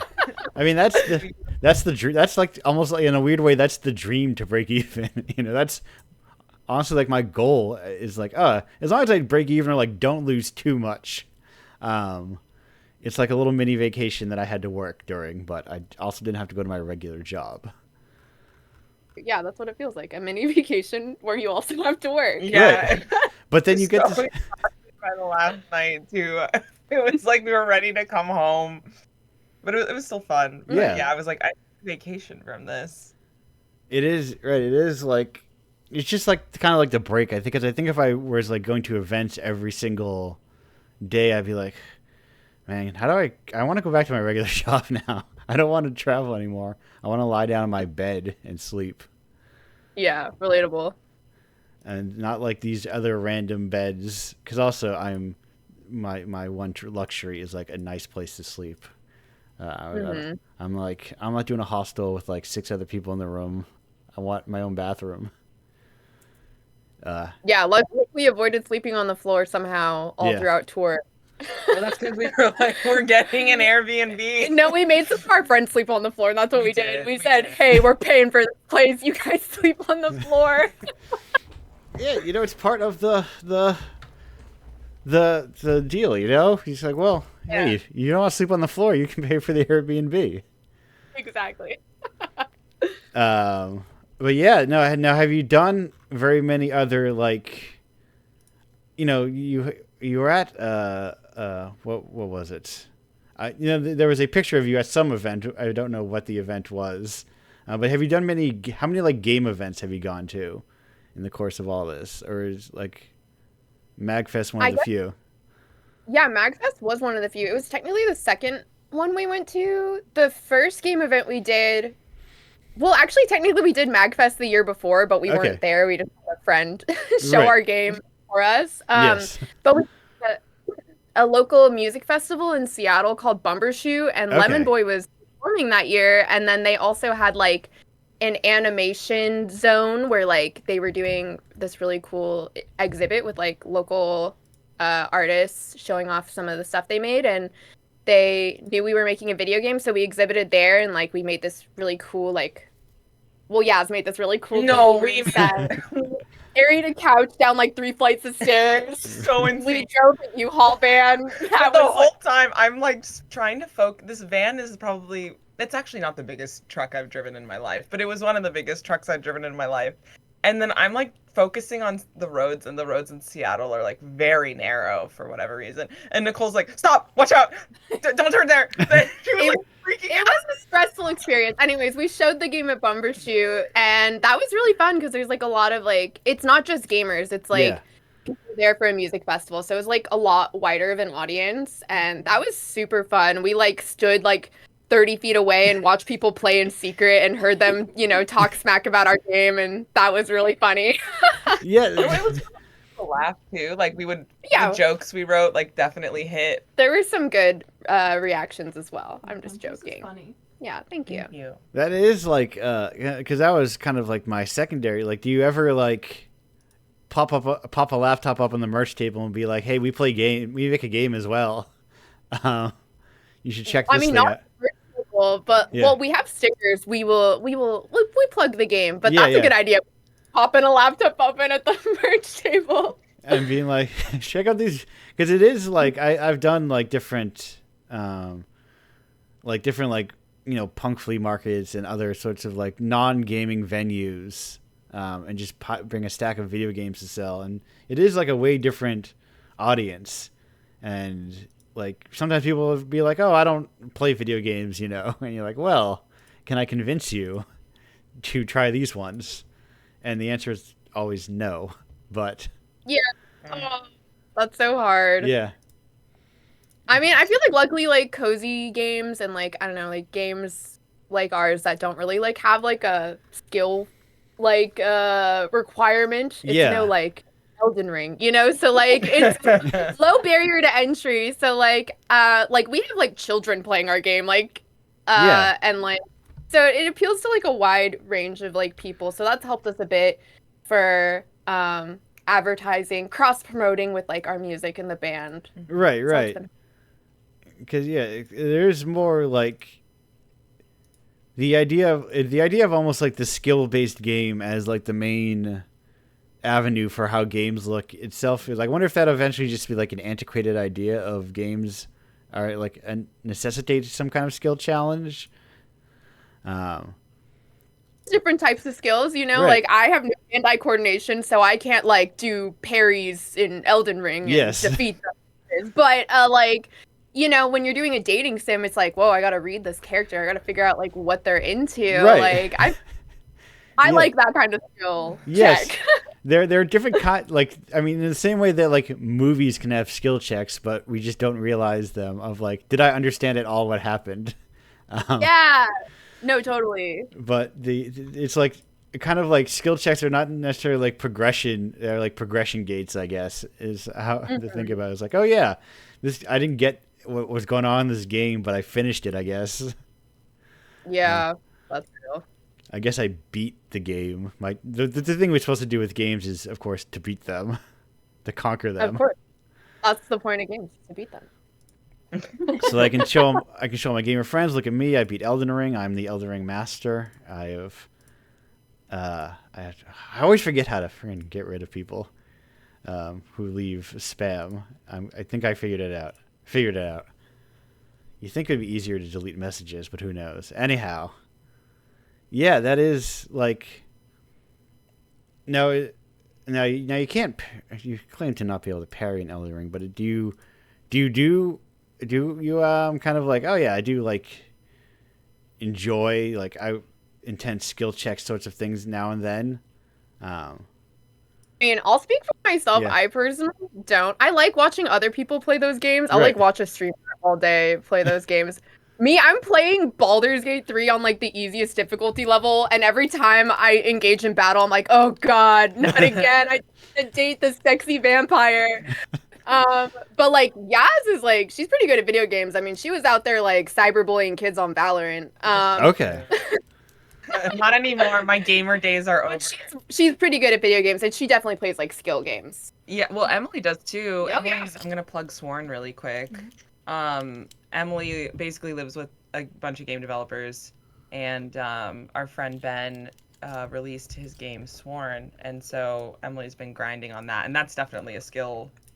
I mean that's the dream. That's like almost like in a weird way that's the dream to break even. You know, that's honestly, like, my goal is like, as long as I break even or like don't lose too much. It's like a little mini vacation that I had to work during, but I also didn't have to go to my regular job. Yeah, that's what it feels like. A mini vacation where you also have to work. Yeah. Right. But then you get So to... by the last night too. It was like we were ready to come home, but it was still fun. But Yeah. yeah, I was like, I need vacation from this. It is, right, it is like... It's just like kind of like the break, I think, because I think if I was like going to events every single day, I'd be like, man, how do I want to go back to my regular job now. I don't want to travel anymore. I want to lie down in my bed and sleep. Yeah, relatable. And not like these other random beds, because also my one luxury is like a nice place to sleep. I'm not doing a hostel with like 6 other people in the room. I want my own bathroom. Yeah, luckily we avoided sleeping on the floor somehow all throughout tour. Well, that's because we were like, we're getting an Airbnb. No, we made some of our friends sleep on the floor, and that's what we did. We said, hey, we're paying for this place. You guys sleep on the floor. Yeah, it's part of the deal, He's like, well, hey, you don't want to sleep on the floor, you can pay for the Airbnb. Exactly. But yeah, no. Now, have you done very many other, like, you were at what was it? There was a picture of you at some event. I don't know what the event was, but have you done how many like game events have you gone to in the course of all this, or is like MagFest one of the few? Yeah, MagFest was one of the few. It was technically the second one we went to. The first game event we did. Well, actually, technically, we did MagFest the year before, but we weren't there. We just had a friend show our game for us. Yes. But we did a local music festival in Seattle called Bumbershoot, and Lemon Boy was performing that year. And then they also had, like, an animation zone where, like, they were doing this really cool exhibit with, like, local artists showing off some of the stuff they made. And they knew we were making a video game, so we exhibited there, and like we made this really cool Yaz made this really cool. No, we carried a couch down like 3 flights of stairs. So insane. We drove a U-Haul van. The whole time I'm like trying to focus. This van is probably, it's actually not the biggest truck I've driven in my life, but it was one of the biggest trucks I've driven in my life. And then I'm like focusing on the roads, and the roads in Seattle are like very narrow for whatever reason. And Nicole's like, "Stop! Watch out! Don't turn there!" She was freaking out. It was a stressful experience. Anyways, we showed the game at Bumbershoot, and that was really fun because there's like a lot of like, it's not just gamers. It's like people there for a music festival, so it was like a lot wider of an audience, and that was super fun. We like stood like 30 feet away and watched people play in secret and heard them, talk smack about our game, and that was really funny. Yeah. It was a laugh too. Like the jokes we wrote like definitely hit. There were some good reactions as well. I'm just joking. Funny. Yeah, thank you. That is like because that was kind of like my secondary. Like, do you ever like pop a laptop up on the merch table and be like, "Hey, we make a game as well. You should check this thing out." But we have stickers. We plug the game, but that's a good idea. Popping a laptop open at the merch table and being like, check out these, because it is like I've done like different punk flea markets and other sorts of like non-gaming venues, and just bring a stack of video games to sell, and it is like a way different audience. And like sometimes people will be like, "Oh, I don't play video games," and you're like, "Well, can I convince you to try these ones?" And the answer is always no. But that's so hard. Yeah. I mean, I feel like luckily like cozy games and like I don't know, like games like ours that don't really like have like a skill like requirement. It's no like Elden Ring, so like it's low barrier to entry. So like we have like children playing our game, and like so it appeals to like a wide range of like people. So that's helped us a bit for advertising, cross promoting with like our music and the band. Right. Because there's more like the idea of almost like the skill based game as like the main avenue for how games look itself. I wonder if that eventually just be like an antiquated idea of games are like necessitate some kind of skill challenge. Different types of skills, you know, Right. like I have no hand-eye coordination, so I can't like do parries in Elden Ring and Yes. defeat them. But like, you know, when you're doing a dating sim, it's like, whoa, I gotta read this character, I gotta figure out like what they're into. Right. Like I Yeah. like that kind of skill Yes. check. There are different like, I mean, in the same way that like movies can have skill checks, but we just don't realize them of like, did I understand at all what happened? Yeah. No, totally. But it's like kind of like skill checks are not necessarily like progression. They're like progression gates, I guess, is how to think about it. It's like, oh yeah, this I didn't get what was going on in this game, but I finished it, I guess. Yeah, that's real. I guess I beat the game. The thing we're supposed to do with games is, of course, to beat them, to conquer them. Of course. That's the point of games, to beat them. So I can show my gamer friends. Look at me! I beat Elden Ring. I'm the Elden Ring master. I always forget how to freaking get rid of people who leave spam. I think I figured it out. You think it'd be easier to delete messages, but who knows? Anyhow, yeah, that is like. Now you can't. You claim to not be able to parry in Elden Ring, but do you kind of like, oh yeah, I do like enjoy like intense skill check sorts of things now and then. I mean, I'll speak for myself. Yeah. I personally don't. I like watching other people play those games. I'll Right. like watch a streamer all day play those games. Me, I'm playing Baldur's Gate 3 on like the easiest difficulty level, and every time I engage in battle, I'm like, oh god, not again. I have to date this sexy vampire. But like Yaz is like, she's pretty good at video games. I mean, she was out there like cyberbullying kids on Valorant. Okay. Not anymore. My gamer days are over. She's pretty good at video games, and she definitely plays like skill games. Yeah, well, Emily does too. Oh, yeah. I'm gonna plug Sworn really quick. Emily basically lives with a bunch of game developers, and our friend Ben released his game Sworn, and so Emily's been grinding on that, and that's definitely a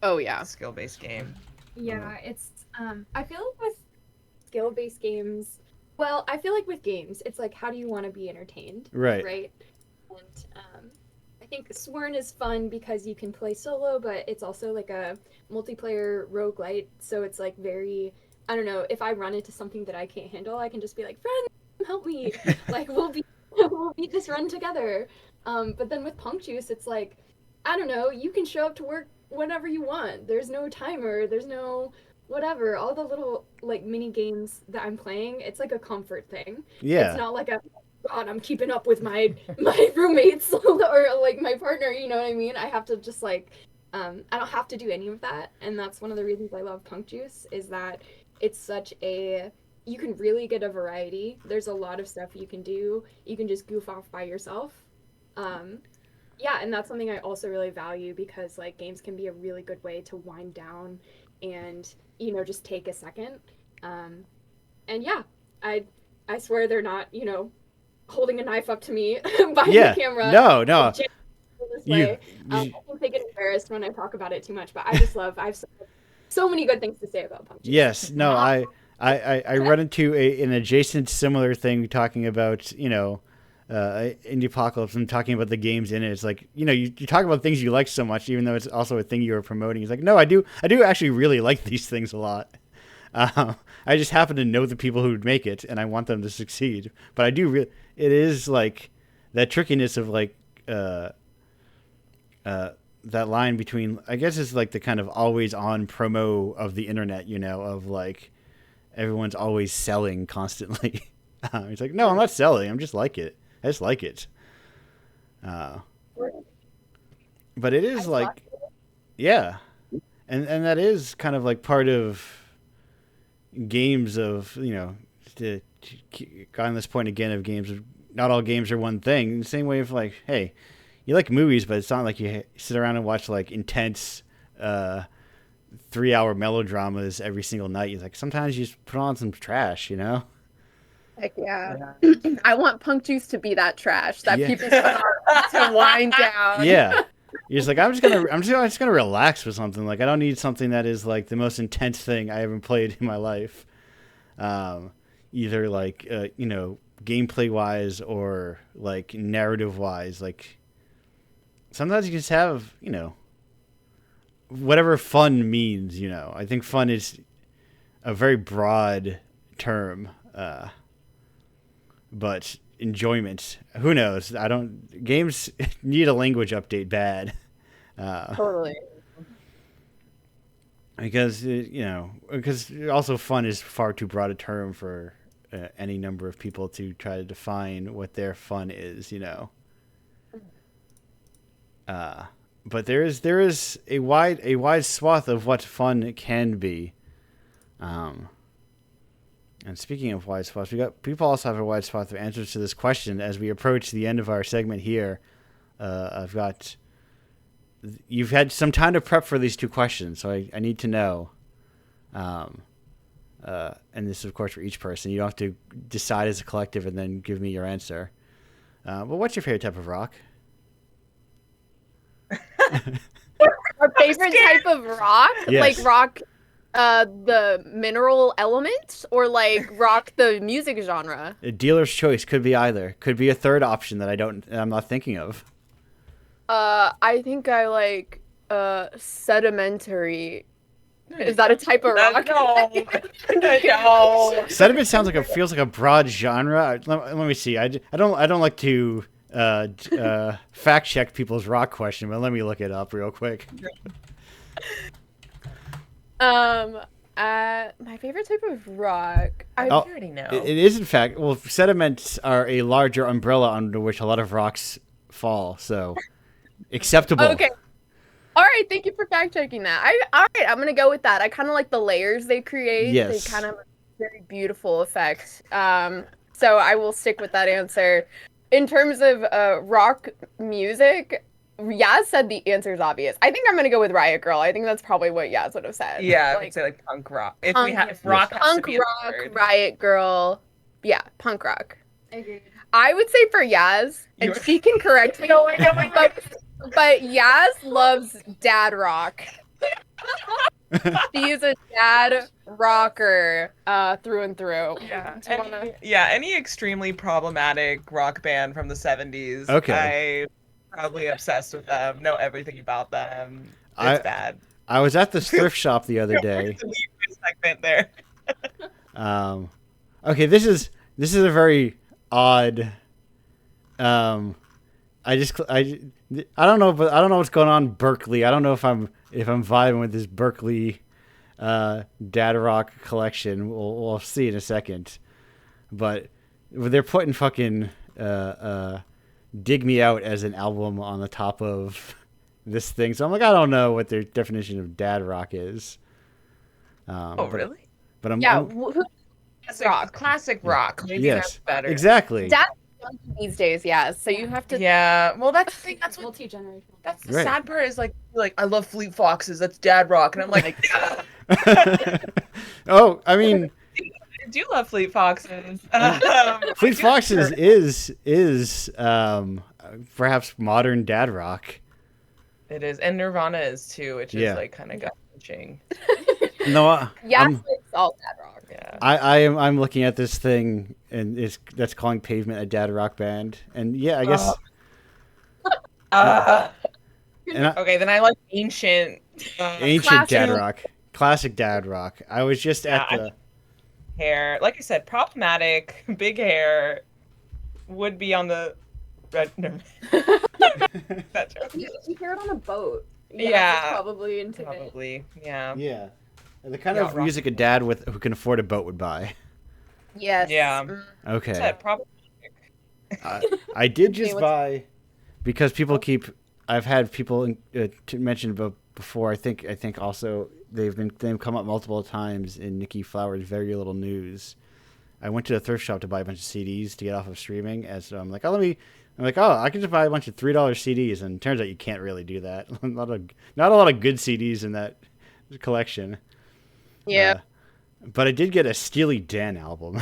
Oh yeah. skill-based game. Yeah, it's I feel like with skill-based games, well, I feel like with games, it's like how do you want to be entertained? Right. Right? And I think Sworn is fun because you can play solo, but it's also like a multiplayer roguelite, so it's like very, I don't know, if I run into something that I can't handle, I can just be like, friend, help me. Like we'll beat this run together. But then with Punk Juice, it's like, I don't know, you can show up to work whenever you want. There's no timer, there's no whatever. All the little like mini games that I'm playing, it's like a comfort thing. Yeah. It's not like a God, I'm keeping up with my roommates or like my partner, you know what I mean? I have to just like I don't have to do any of that, and that's one of the reasons I love Punk Juice is that it's such a you can really get a variety. There's a lot of stuff you can do. You can just goof off by yourself. Yeah, and that's something I also really value because like games can be a really good way to wind down and, you know, just take a second. And yeah, I swear they're not, you know, holding a knife up to me behind the camera. No. This way. I think they get embarrassed when I talk about it too much, but I have so many good things to say about Punk Juice. Yes. No. I run into an adjacent similar thing talking about, you know, Indiepocalypse and talking about the games in it. It's like, you know, you talk about things you like so much, even though it's also a thing you are promoting. It's like, no, I do actually really like these things a lot. I just happen to know the people who would make it, and I want them to succeed. But I do really. It is like that trickiness of like that line between. I guess it's like the kind of always on promo of the internet. You know, of like everyone's always selling constantly. It's like, no, I'm not selling. I'm just like it. I just like it. But it is like, yeah, and that is kind of like part of games of, you know, to got on this point again of games. Not all games are one thing. In the same way of like, hey, you like movies, but it's not like you sit around and watch like intense 3-hour melodramas every single night. You're like, sometimes you just put on some trash, you know? Heck yeah. I want Punk Juice to be that trash that people put on to wind down. Yeah. You're just like, I'm just gonna relax with something. Like, I don't need something that is like the most intense thing I ever played in my life. Either like gameplay wise or like narrative wise. Like, sometimes you just have whatever fun means. I think fun is a very broad term, but enjoyment, who knows? Games need a language update bad. Totally. Because also fun is far too broad a term for any number of people to try to define what their fun is. But there is a wide swath of what fun can be. And speaking of wide swaths, people also have a wide swath of answers to this question as we approach the end of our segment here. You've had some time to prep for these two questions, so I need to know. And this is, of course, for each person. You don't have to decide as a collective and then give me your answer. But what's your favorite type of rock? Our favorite type of rock? Yes. Like rock the mineral element, or like rock the music genre? A dealer's choice could be either. Could be a third option that I'm not thinking of. I think I like sedimentary. Is that a type of rock? No. No. Sediment feels like a broad genre. Let me see. I don't like to fact check people's rock question, but let me look it up real quick. My favorite type of rock. I already know. It is, in fact. Well, sediments are a larger umbrella under which a lot of rocks fall. So, acceptable. Okay. All right. Thank you for fact checking that. All right. I'm gonna go with that. I kind of like the layers they create. Yes. They kind of have a very beautiful effect. So I will stick with that answer. In terms of rock music, Yaz said the answer is obvious. I think I'm gonna go with Riot Girl. I think that's probably what Yaz would have said. Yeah, I would say like punk rock. If rock has to punk be a rock, word. Riot Girl. Yeah, punk rock. Agreed. I would say for Yaz, and she can correct me, but Yaz loves dad rock. She is a dad rocker through and through. Yeah, any extremely problematic rock band from the 70s. Okay. I'm probably obsessed with them, know everything about them. It's bad. I was at this thrift shop the other day. Segment there. Okay, this is a very odd. I don't know, but I don't know what's going on in Berkeley. I don't know if I'm vibing with this Berkeley dad rock collection. We'll see in a second. But they're putting fucking Dig Me Out as an album on the top of this thing. So I'm like, I don't know what their definition of dad rock is. Really? But I'm classic rock. Maybe yes, that's better. exactly. Dad these days, yeah. So you have to. Yeah. Well, that's the thing. That's what. Multi-generational. That's the Right. sad part is like I love Fleet Foxes. That's dad rock, and I'm like, Oh, I mean, I do love Fleet Foxes. Fleet Foxes is perhaps modern dad rock. It is, and Nirvana is too, which Yeah. is like kind of gut-wrenching. No, Yeah, it's all dad rock. Yeah. I'm looking at this thing and that's calling Pavement a dad rock band, and yeah, I guess. Okay, then I like ancient Ancient dad classic rock, classic dad rock. I was just at the. hair. Like I said, problematic, big hair, would be on the red. No. That joke. You hear it on a boat. Yeah, it's probably into it. Probably, yeah. Yeah, the kind Yeah, of music a dad who can afford a boat would buy. Yes. Yeah. Okay. Said, probably. I did just buy because people keep. I've had people mention before. I think also they've come up multiple times in Nikki Flower's Very Little News. I went to the thrift shop to buy a bunch of CDs to get off of streaming, and so I'm like, I can just buy a bunch of $3 CDs, and it turns out you can't really do that. Not a lot of good CDs in that collection. Yeah. But I did get a Steely Dan album.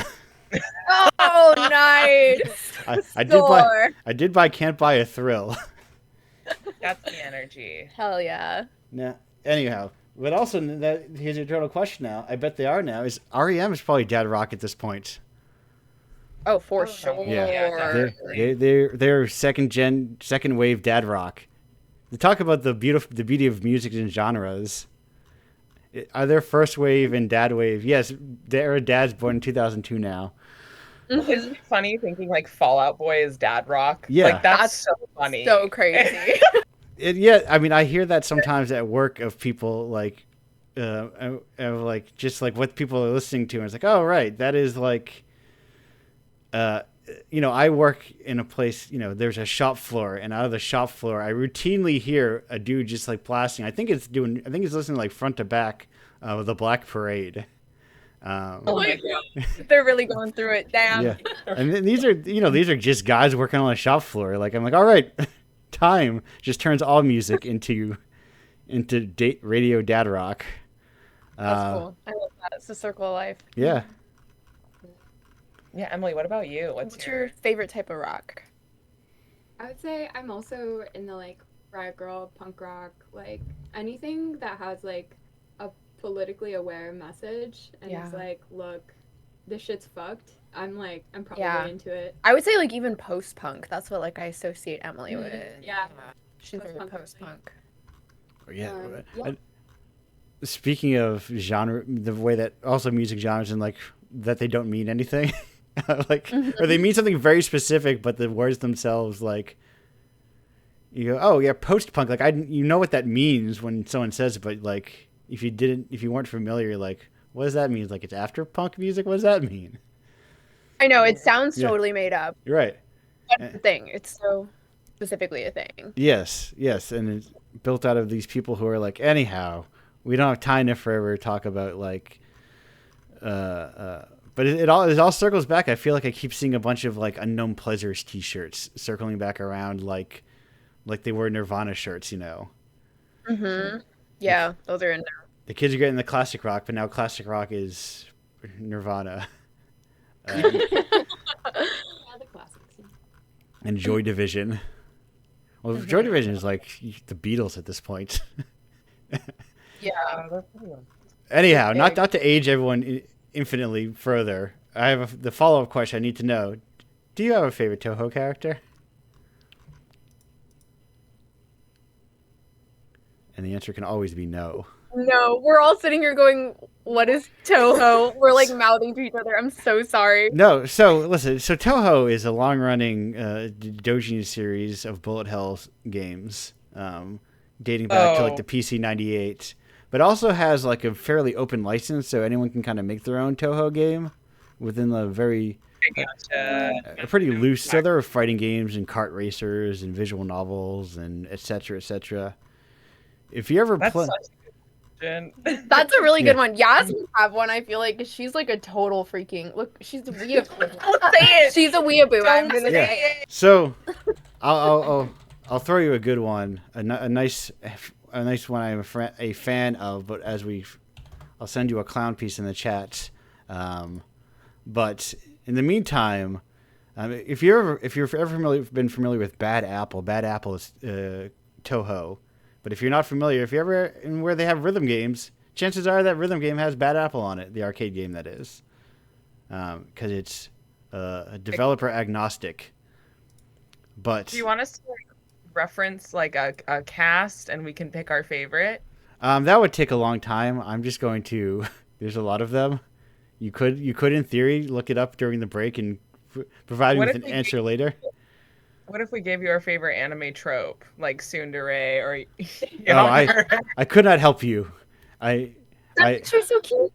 Oh, nice. I did buy Can't Buy a Thrill. That's the energy. Hell yeah. Now, anyhow, but also here's your total question now. I bet they are now. Is REM is probably dad rock at this point? Oh, for Oh, sure. Yeah, they're second wave dad rock. They talk about the beauty of music and genres. Are there first wave and dad wave? Yes, there are dads born in 2002 now. Isn't it funny thinking like Fall Out Boy is dad rock? Yeah. Like that's so funny. So crazy. Yeah, I mean, I hear that sometimes at work of people like, like just like what people are listening to, and it's like, oh right, that is like, I work in a place, there's a shop floor, and out of the shop floor, I routinely hear a dude just like blasting. I think he's listening like front to back of the Black Parade. Oh my God. They're really going through it. Damn. Yeah, and then these are just guys working on a shop floor. Like I'm like, all right, time just turns all music into radio dad rock. That's cool. I love that. It's the circle of life. Yeah. Yeah, Emily, what about you? What's your favorite type of rock? I would say I'm also in the like riot girl, punk rock, like anything that has like a politically aware message and Yeah. is like, look, this shit's fucked. I'm probably into it. I would say like even post-punk. That's what like I associate Emily with. Yeah. She's very Post-punk. post-punk. Yeah. Yeah. Speaking of genre, the way that also music genres and like that they don't mean anything, like or they mean something very specific, but the words themselves like you go, oh yeah, post punk. Like you know what that means when someone says it, but like if you weren't familiar, you're like, what does that mean? Like it's after punk music. What does that mean? I know it sounds Yeah. totally made up. You're right. That's the thing. It's so specifically a thing. Yes, and it's built out of these people who are like, anyhow, we don't have time to forever talk about like, but it all circles back. I feel like I keep seeing a bunch of like Unknown Pleasures T-shirts circling back around like they were Nirvana shirts, Mm-hmm. Yeah, those are in there. The kids are getting the classic rock, but now classic rock is Nirvana. Yeah, the classics. Yeah. And Joy Division. Well, Joy Division is like the Beatles at this point. Yeah. Anyhow, not to age everyone infinitely further, I have the follow-up question I need to know. Do you have a favorite Toho character? And the answer can always be no. No, we're all sitting here going, what is Toho? We're like mouthing to each other. I'm so sorry. No, so listen. So Toho is a long-running Dojin series of bullet hell games, dating back to like the PC 98, but also has like a fairly open license, so anyone can kind of make their own Toho game within the very pretty loose. So there are fighting games and kart racers and visual novels and etc. etc. If you ever play. That's a really good one. Yas would have one. I feel like she's like a total freaking look. She's a weeaboo. Don't say it. She's a weeaboo. I'm gonna say say it. So, I'll throw you a good one, a nice one I'm a fan of. But I'll send you a clown piece in the chat. But in the meantime, if you're ever been familiar with Bad Apple is Toho. But if you're not familiar, if you're ever in where they have rhythm games, chances are that rhythm game has Bad Apple on it, the arcade game that is. Because it's developer agnostic. But do you want us to reference like a cast and we can pick our favorite? that would take a long time. I'm just going to. There's a lot of them. You could in theory look it up during the break and provide me with an answer later. What if we gave you our favorite anime trope, like tsundere or? I could not help you. That's so cute.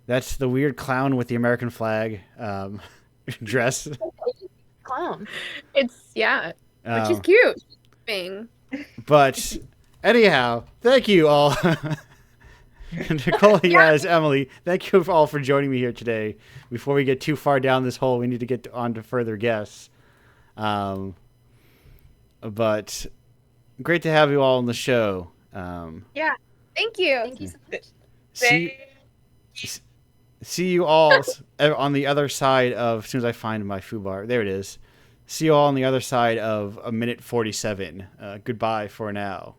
That's the weird clown with the American flag dress. Clown. It's but she's cute. Thing. But anyhow, thank you all. Nicole, Yaz, Emily, thank you all for joining me here today. Before we get too far down this hole, we need to get on to further guests. But great to have you all on the show. Yeah. Thank you. Thank you so much. See you all on the other side of, as soon as I find my foobar, there it is. see you all on the other side of a minute 47. Goodbye for now.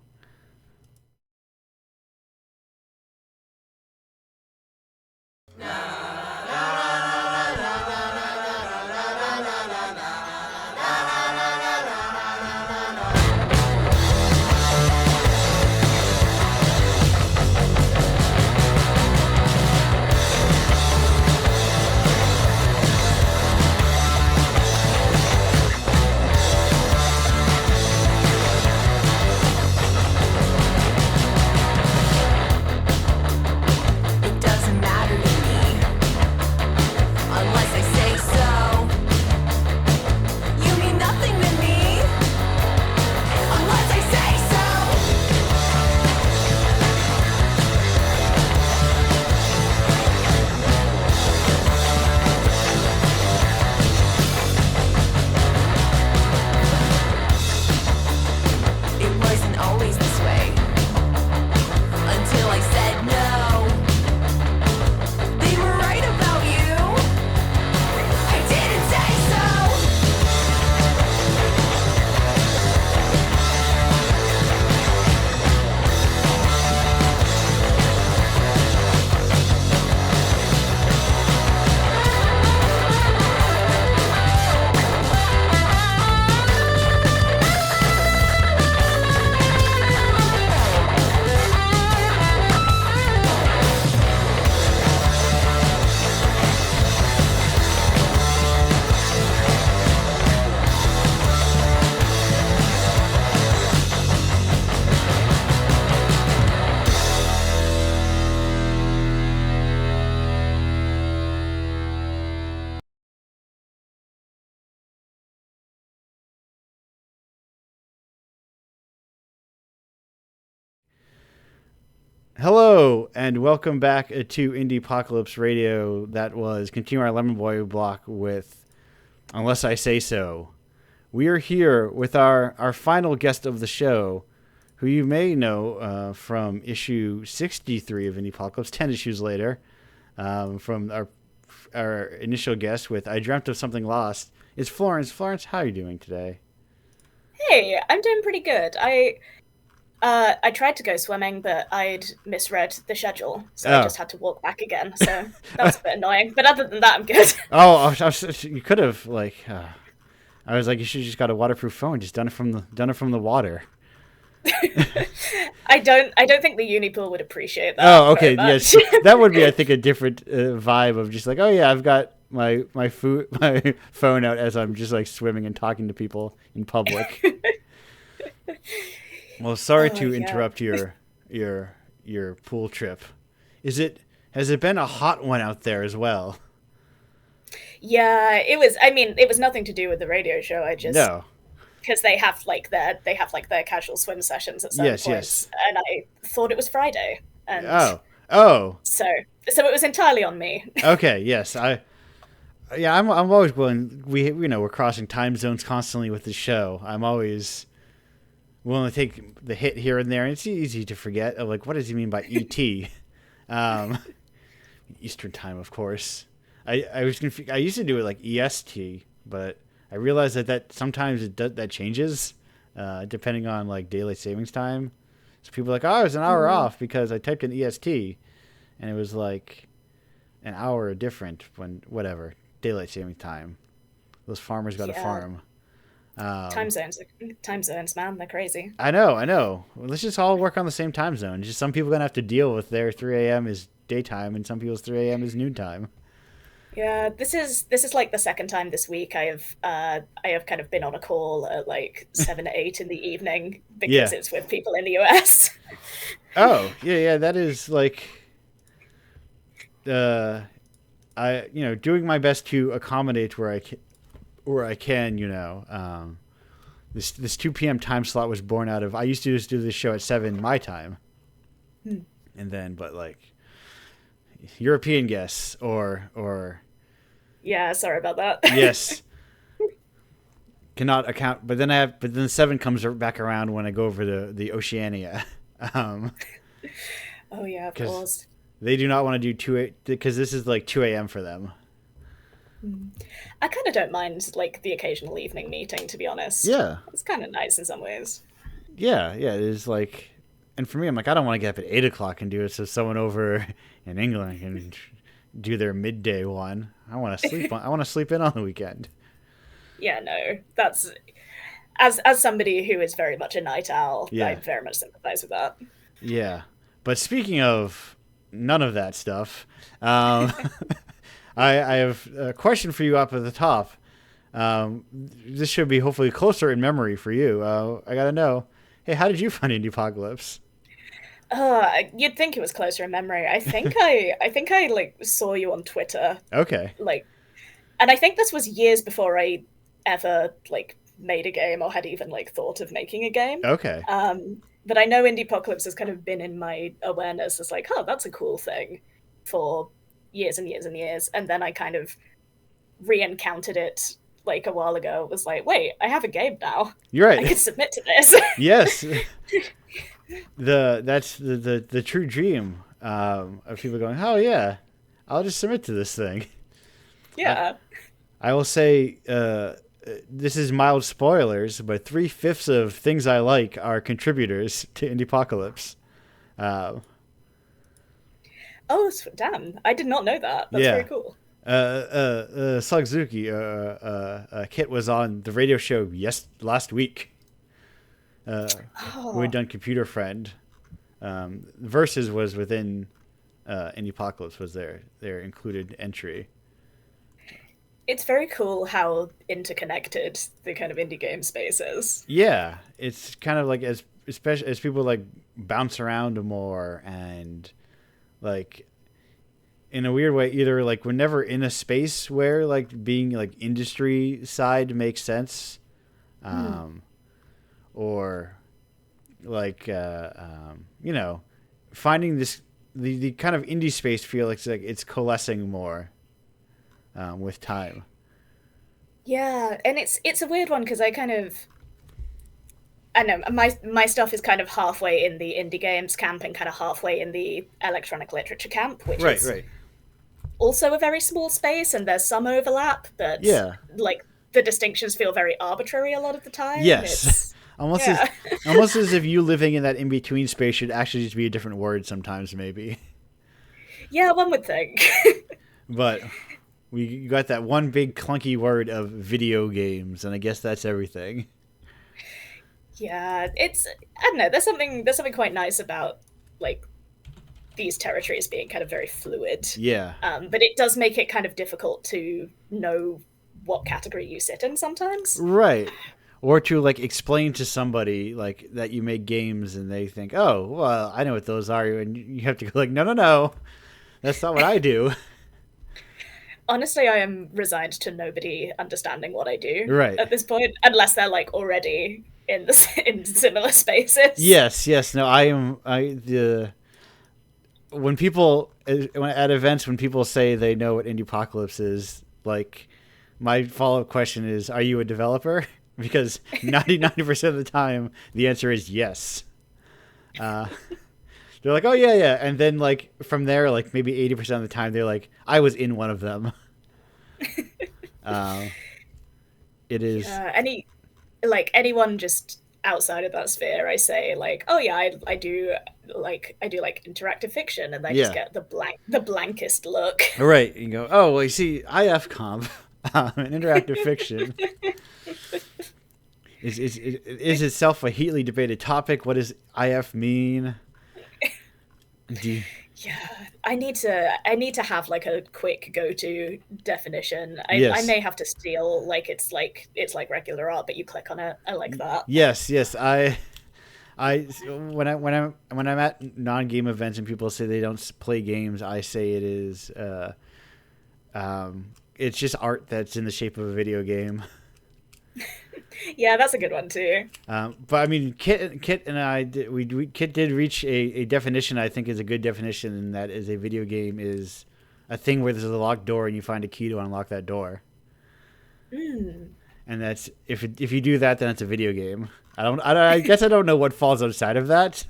Hello, and welcome back to Indiepocalypse Radio. That was continuing our Lemon Boy block with Unless I Say So. We are here with our final guest of the show, who you may know from issue 63 of Indiepocalypse, 10 issues later, from our initial guest with I Dreamt of Something Lost. It's Florence. Florence, how are you doing today? Hey, I'm doing pretty good. I tried to go swimming, but I'd misread the schedule, so I just had to walk back again. So that was a bit annoying. But other than that, I'm good. Oh, you could have I was like, you should have just got a waterproof phone, just done it from the water. I don't think the uni pool would appreciate that. Oh, okay, yes, that would be, I think, a different vibe of just like, oh yeah, I've got my phone out as I'm just like swimming and talking to people in public. Well, sorry to interrupt your pool trip. Has it been a hot one out there as well? Yeah, it was. I mean, it was nothing to do with the radio show. No, because they have their casual swim sessions at certain points, and I thought it was Friday. And So it was entirely on me. Okay, yes, I'm always willing. We're crossing time zones constantly with the show. I'm always willing to take the hit here and there, and it's easy to forget. Like, what does he mean by ET? Eastern time, of course. I was confused. I used to do it like EST, but I realized that sometimes that changes depending on like daylight savings time. So people are like, oh, I was an hour off because I typed in EST, and it was like an hour different when whatever daylight savings time. Those farmers got to farm. Time zones, man, they're crazy. I know. Well, let's just all work on the same time zone. Just some people are gonna have to deal with their 3 a.m. is daytime, and some people's 3 a.m. is noontime. Yeah, this is like the second time this week I have kind of been on a call at like 7 to 8 in the evening because it's with people in the US. Oh yeah, that is like, doing my best to accommodate where I can. This 2 p.m. time slot was born out of I used to just do this show at 7 my time, and then but like European guests or yeah, sorry about that. Yes, cannot account. But then 7 comes back around when I go over the Oceania. Oh yeah, of course. They do not want to do 2 because this is like 2 a.m. for them. I kind of don't mind like the occasional evening meeting, to be honest. Yeah. It's kind of nice in some ways. Yeah, it is like, and for me, I'm like, I don't want to get up at 8:00 and do it so someone over in England can do their midday one. I want to sleep. I want to sleep in on the weekend. Yeah, no, that's as somebody who is very much a night owl. Yeah. I very much sympathize with that. Yeah, but speaking of none of that stuff, I have a question for you up at the top. This should be hopefully closer in memory for you. I gotta know. Hey, how did you find Indiepocalypse? You'd think it was closer in memory. I think I like saw you on Twitter. Okay. Like, and I think this was years before I ever like made a game or had even like thought of making a game. Okay. But I know Indiepocalypse has kind of been in my awareness as like, oh, that's a cool thing for years and years and years. And then I kind of re-encountered it like a while ago. It was like, wait, I have a game now. You're right. I could submit to this. Yes. That's the true dream of people going, oh yeah, I'll just submit to this thing. Yeah. I will say this is mild spoilers, but 3/5 of things I like are contributors to Indiepocalypse. Oh, damn! I did not know that. That's Yeah. very cool. Slugzuki, Kit was on the radio show last week. Who had done Computer Friend. Versus was within Indiepocalypse was their included entry. It's very cool how interconnected the kind of indie game space is. Yeah, it's kind of like especially as people like bounce around more and like in a weird way, either like we're never in a space where like being like industry side makes sense, or like you know, finding this the kind of indie space feel like it's coalescing more with time. Yeah, and it's a weird one because I don't know, my stuff is kind of halfway in the indie games camp and kind of halfway in the electronic literature camp, which is also a very small space, and there's some overlap, but like the distinctions feel very arbitrary a lot of the time. Yes. Almost as if you living in that in-between space should actually just be a different word sometimes, maybe. Yeah, one would think. But we got that one big clunky word of video games, and I guess that's everything. Yeah, I don't know, there's something quite nice about like these territories being kind of very fluid. Yeah. But it does make it kind of difficult to know what category you sit in sometimes. Right. Or to like explain to somebody like that you make games and they think, oh, well, I know what those are, and you have to go like, no, that's not what I do. Honestly, I am resigned to nobody understanding what I do at this point, unless they're like already in similar spaces. Yes. No, when people at events, when people say they know what Indiepocalypse is, like my follow-up question is, are you a developer? Because 90% of the time the answer is yes. They're like, oh yeah, and then like from there, like maybe 80% of the time they're like, I was in one of them. It is anyone just outside of that sphere, I say like, oh yeah, I do like interactive fiction, and they just get the blankest look. Right, you go, oh well, you see, IF comp, an interactive fiction. Is itself a heatedly debated topic. What does IF mean? Yeah, I need to have like a quick go-to definition. I may have to steal like it's like regular art, but you click on it. I like that. Yes. I when I'm at non-game events and people say they don't play games, I say it is it's just art that's in the shape of a video game. Yeah, that's a good one too. But I mean, Kit and I Kit did reach a definition I think is a good definition, and that is a video game is a thing where there's a locked door and you find a key to unlock that door. And that's if you do that, then it's a video game. I guess I don't know what falls outside of that.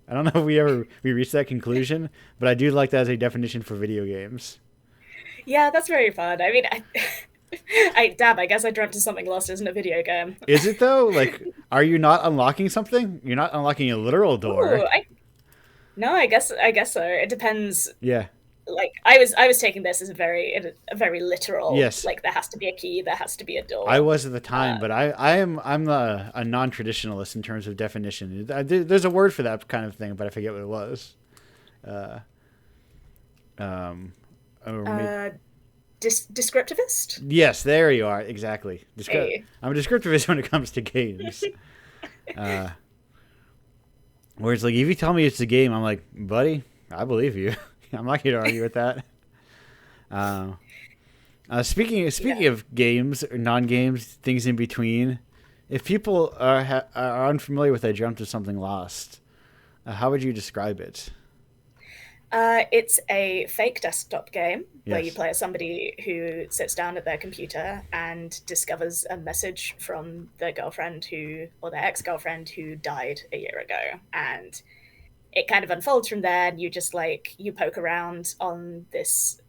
I don't know if we reached that conclusion, but I do like that as a definition for video games. Yeah, that's very fun. I mean, I guess I dreamt of something lost isn't a video game. Is it though? Like, are you not unlocking something? You're not unlocking a literal door. Ooh, no, I guess so. It depends. Yeah. Like I was taking this as a very literal. Yes. Like there has to be a key, there has to be a door. I was at the time, but I'm a non-traditionalist in terms of definition. There's a word for that kind of thing, but I forget what it was. Descriptivist? Yes, there you are. Exactly. Hey. I'm a descriptivist when it comes to games. Where it's like, if you tell me it's a game, I'm like, buddy, I believe you. I'm not here to argue with that. Speaking of games or non-games, things in between, if people are unfamiliar with I Dreamt of Something Lost, how would you describe it? It's a fake desktop game where Yes. you play as somebody who sits down at their computer and discovers a message from their girlfriend or their ex-girlfriend who died a year ago. And it kind of unfolds from there, and you just you poke around on this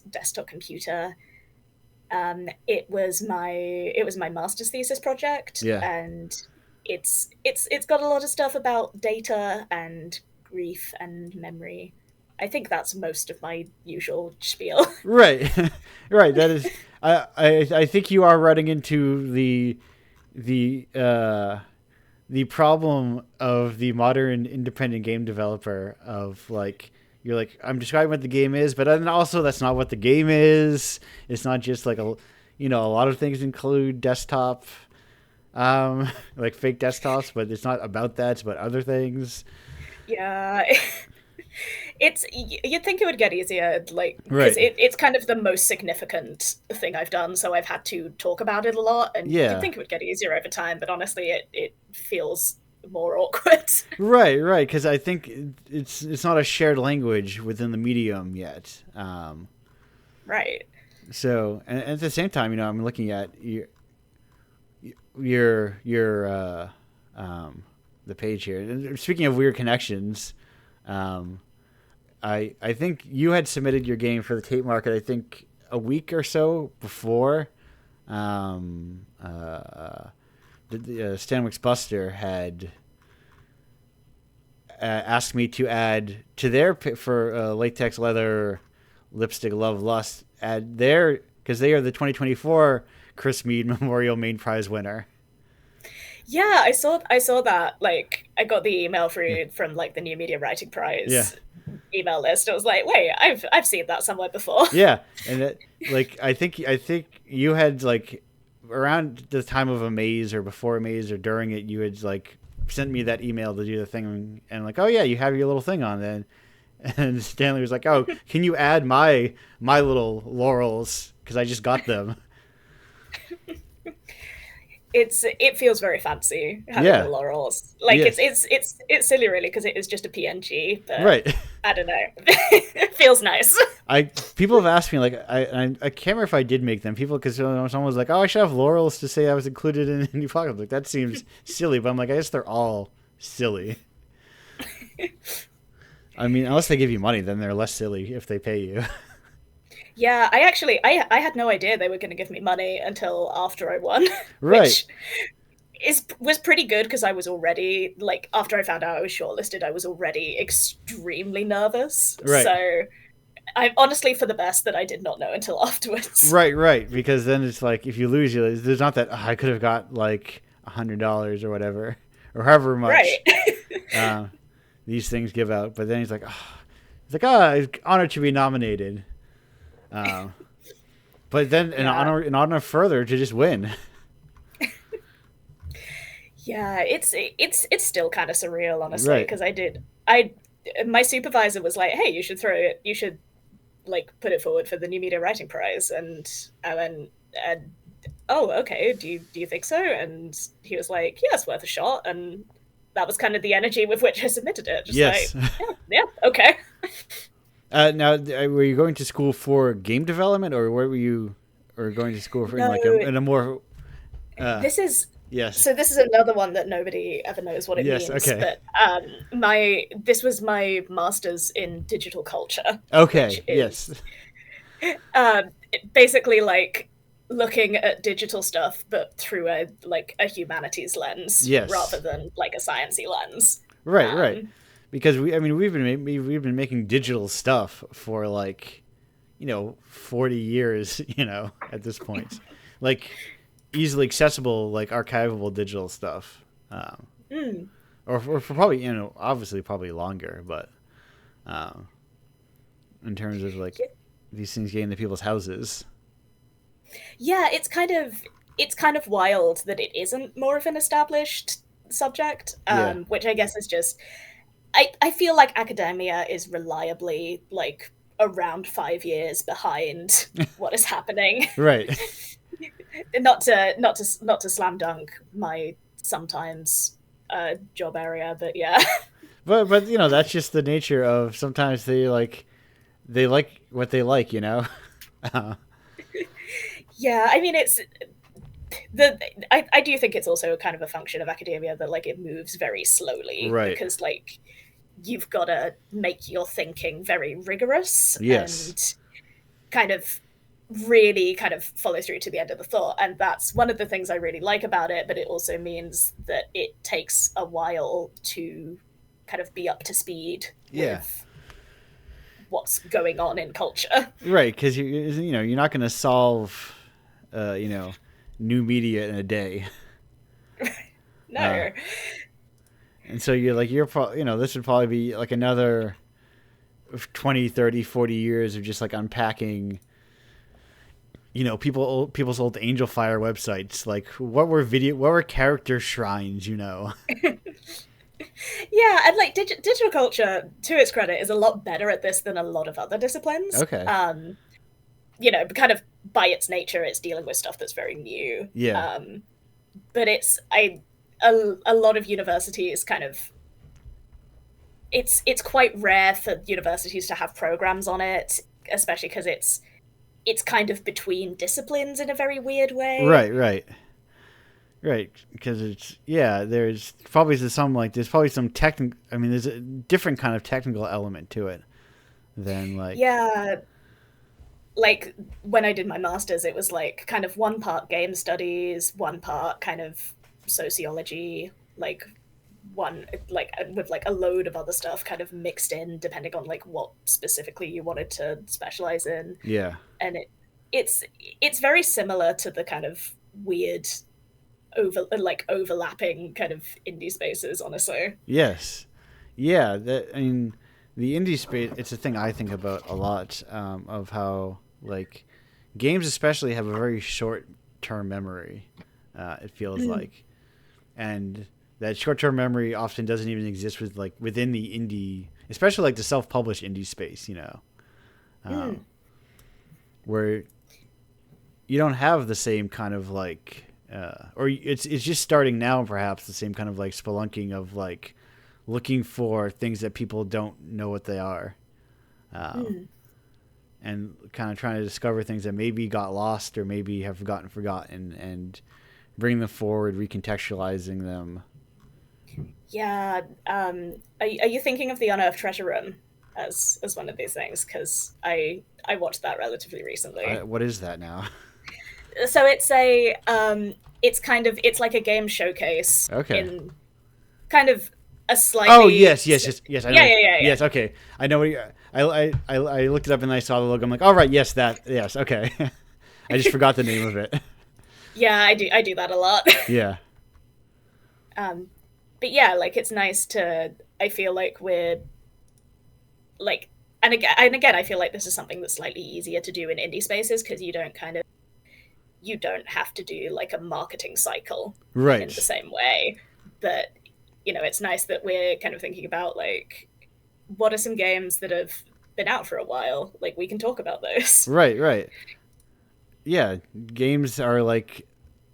desktop computer. It was my master's thesis project, Yeah. and it's got a lot of stuff about data and grief and memory. I think that's most of my usual spiel. Right, right. That is. I think you are running into the problem of the modern independent game developer of like, you're like, I'm describing what the game is, but then also that's not what the game is. It's not just like a lot of things include desktop, like fake desktops, but it's not about that. It's about other things. Yeah. You'd think it would get easier, like, Right. because it's kind of the most significant thing I've done, so I've had to talk about it a lot, and Yeah. you'd think it would get easier over time, but honestly, it feels more awkward. Right, right. Because I think it's not a shared language within the medium yet. Right. So, and at the same time, I'm looking at the page here. And speaking of weird connections, I think you had submitted your game for the tape market, I think a week or so before. Stanwix Buster had asked me to add to their for Latex Leather Lipstick Love Lust, add their, because they are the 2024 Chris Mead Memorial Main Prize winner. Yeah, I saw that. Like, I got the email from like the New Media Writing Prize email list. I was like, wait, I've seen that somewhere before. Yeah, and it, like I think you had like around the time of Amaze or before Amaze or during it, you had like sent me that email to do the thing, and like, oh yeah, you have your little thing on then. And Stanley was like, oh, can you add my little laurels because I just got them. It feels very fancy having the laurels. Like, yes. it's silly really because it is just a PNG, but right. I don't know. It feels nice. People have asked me, like, I can't remember if I did make them. People, because someone was like, oh, I should have laurels to say I was included in Indiepocalypse. Like, that seems silly, but I'm like, I guess they're all silly. I mean, unless they give you money, then they're less silly if they pay you. Yeah, I had no idea they were going to give me money until after I won. Right. Which was pretty good because I was already, like, after I found out I was shortlisted, I was already extremely nervous. Right. So I'm honestly for the best that I did not know until afterwards. Right. Because then it's like, if you lose, there's not that, I could have got like $100 or whatever, or however much these things give out. But then he's like, I'm honored to be nominated. But then an honor further to just win. Yeah, it's still kind of surreal, honestly, because my supervisor was like, hey, you should like put it forward for the New Media Writing Prize, and oh, okay, do you think so? And he was like, yeah, it's worth a shot, and that was kind of the energy with which I submitted it. Just yes. Like, yeah, okay. Now, were you going to school for game development, or where were you, or going to school for in a more? This is yes. So this is another one that nobody ever knows what it means. Okay. But this was my master's in digital culture. Okay. Yes. Basically, like looking at digital stuff, but through a humanities lens, Yes. rather than like a sciencey lens. Right. Because we've been making digital stuff for like, 40 years, at this point, like easily accessible, like archivable digital stuff, or for probably, obviously probably longer, but in terms of like these things getting to people's houses. Yeah, it's kind of wild that it isn't more of an established subject, which I guess is just I feel like academia is reliably like around 5 years behind what is happening. Right. not to slam dunk my sometimes job area, but yeah. But that's just the nature of, sometimes they like what they like, Yeah, I mean it's I do think it's also kind of a function of academia that like it moves very slowly, right? Because like you've got to make your thinking very rigorous, yes, and kind of really kind of follow through to the end of the thought. And that's one of the things I really like about it, but it also means that it takes a while to kind of be up to speed with what's going on in culture. Right, because you're not going to solve new media in a day. No. And so you're probably, this would probably be like another 20, 30, 40 years of just like unpacking, people's old Angel Fire websites. Like what were character shrines, Yeah, and like digital culture, to its credit, is a lot better at this than a lot of other disciplines. Okay. Kind of by its nature, it's dealing with stuff that's very new. Yeah. But a lot of universities kind of, it's quite rare for universities to have programs on it, especially because it's kind of between disciplines in a very weird way. Right, because there's probably some technical. I mean, there's a different kind of technical element to it than like. Yeah, like when I did my master's, it was like kind of one part game studies, one part kind of sociology, like one like with like a load of other stuff kind of mixed in depending on like what specifically you wanted to specialize in. Yeah, and it's very similar to the kind of weird overlapping kind of indie spaces, honestly. Yes. Yeah, the indie space, it's a thing I think about a lot, of how like games especially have a very short term memory, it feels like, and that short term memory often doesn't even exist within the indie, especially like the self published indie space, where you don't have the same kind of like or it's just starting now, perhaps the same kind of like spelunking of like looking for things that people don't know what they are, and kind of trying to discover things that maybe got lost or maybe have forgotten and bring them forward, recontextualizing them. Yeah. Are you thinking of the Unearthed Treasure Room as one of these things? Because I watched that relatively recently. What is that now? So it's it's like a game showcase. Okay. In kind of a slightly. Oh yes. I know. Yeah. Yes. Okay. I know. I looked it up and I saw the logo. I'm like, all right. Yes. That. Yes. Okay. I just forgot the name of it. Yeah, I do that a lot. Yeah. But yeah, like it's nice to. I feel like we're like, and again, I feel like this is something that's slightly easier to do in indie spaces because you don't have to do like a marketing cycle right in the same way. But it's nice that we're kind of thinking about like what are some games that have been out for a while, like we can talk about those. Right. Yeah, games are like,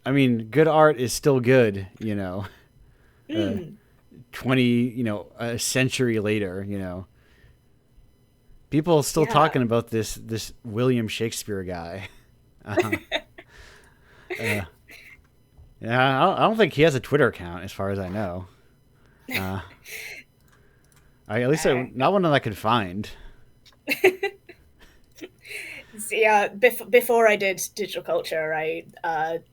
I mean, good art is still good, 20, a century later, people are still talking about this William Shakespeare guy. Yeah, I don't think he has a Twitter account, as far as I know. Not one that I could find. So, yeah, before I did digital culture,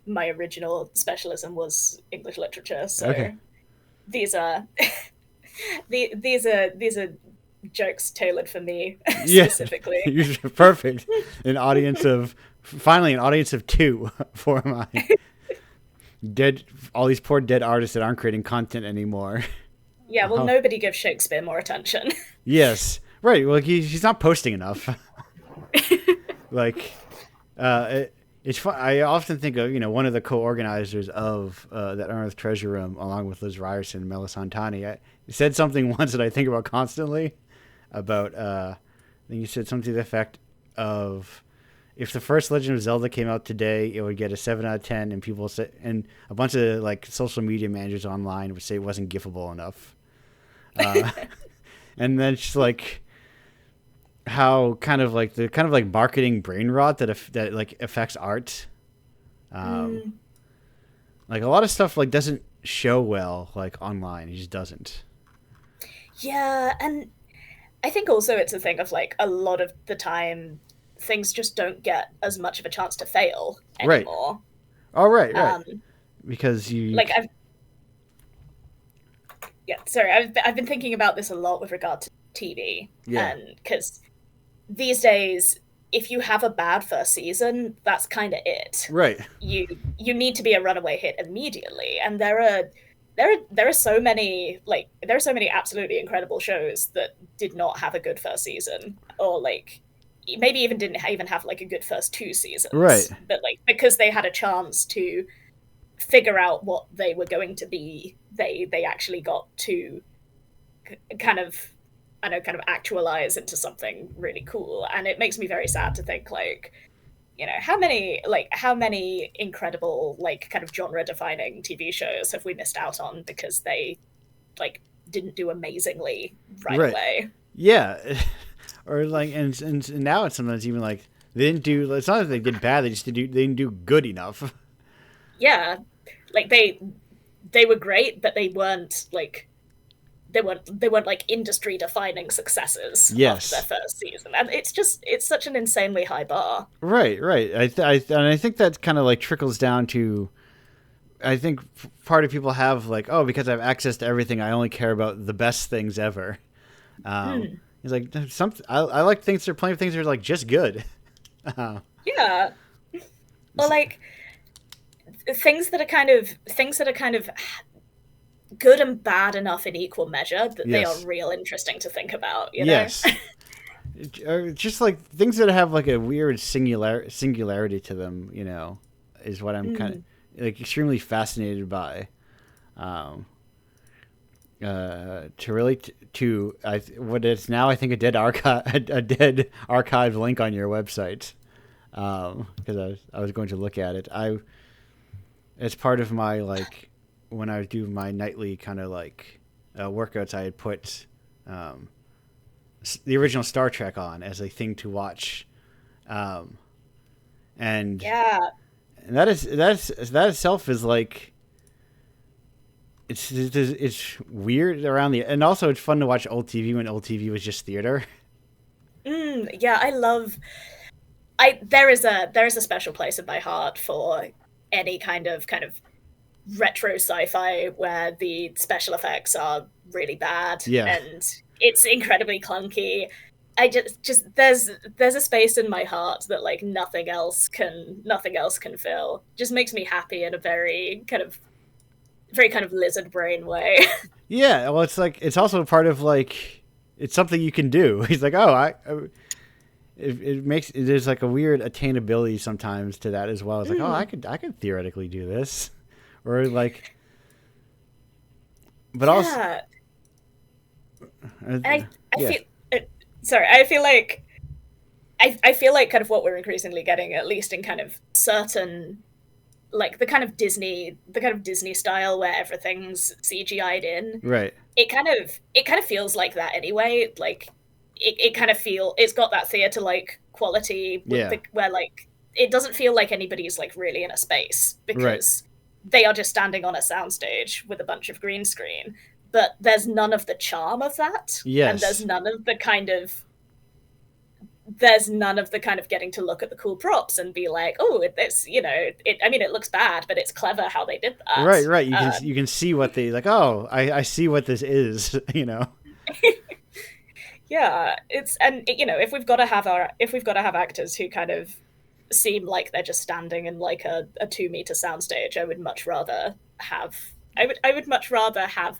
my original specialism was English literature. So Okay. these are these are jokes tailored for me Yeah. specifically. You're perfect. An audience of two for my all these poor dead artists that aren't creating content anymore. Yeah, well, nobody gives Shakespeare more attention. Yes, right. Well, he's not posting enough. Like, it's fun. I often think of one of the co-organizers of that Unearthed Treasure Room, along with Liz Ryerson and Melisantani. I said something once that I think about constantly. About I think you said something to the effect of, if the first Legend of Zelda came out today, it would get a 7 out of 10, and people say, and a bunch of like social media managers online would say it wasn't gifable enough. And then it's like how kind of like marketing brain rot that like affects art. Like a lot of stuff like doesn't show well like online. It just doesn't. Yeah, and I think also it's a thing of like a lot of the time things just don't get as much of a chance to fail anymore. Right. Oh, right. Because I've been thinking about this a lot with regard to TV. Yeah. And because these days, if you have a bad first season, that's kind of it. Right. You need to be a runaway hit immediately, and there are so many absolutely incredible shows that did not have a good first season, or like maybe even didn't even have like a good first 2 seasons. Right. But like because they had a chance to figure out what they were going to be, they actually got to kind of actualize into something really cool. And it makes me very sad to think like, how many incredible like kind of genre defining TV shows have we missed out on because they like didn't do amazingly right away. Yeah. Or like and now it's sometimes even like they didn't do, it's not that they did bad, they didn't do good enough. Yeah. Like they were great, but they weren't like industry defining successes after their first season, and it's such an insanely high bar. Right. And I think that kind of like trickles down to, I think part of people have like, oh, because I have access to everything, I only care about the best things ever. It's like I like things. There are plenty of things that are like just good. Yeah, or like things that are kind of good and bad enough in equal measure that they are real interesting to think about. You know? Yes. Just like things that have like a weird singularity to them, is what I'm kind of like extremely fascinated by. To really to what is now I think a dead archive link on your website, because I was going to look at it. As part of my like when I do my nightly kind of like workouts, I had put the original Star Trek on as a thing to watch, and that itself is like. It's weird around and also it's fun to watch old TV when old TV was just theater. Yeah, there is a special place in my heart for any kind of retro sci-fi where the special effects are really bad and it's incredibly clunky. I just there's a space in my heart that like nothing else can fill. Just makes me happy in a very kind of lizard brain way. Yeah, well, it's like it's also part of like it's something you can do. He's like, oh, there's like a weird attainability sometimes to that as well. It's like, oh, I could theoretically do this, or like, but also, I feel like kind of what we're increasingly getting, at least in kind of certain. Like the kind of Disney style where everything's CGI'd in. Right. It kind of feels like that anyway. Like it's got that theater like quality where like it doesn't feel like anybody's like really in a space because they are just standing on a soundstage with a bunch of green screen. But there's none of the charm of that. Yes. And there's none of the kind of there's none of the kind of getting to look at the cool props and be like, oh, it's, you know, it looks bad, but it's clever how they did that. Right. You can see what they like. Oh, I see what this is. You know. Yeah, if we've got to have actors who kind of seem like they're just standing in like a 2-meter soundstage, I would much rather have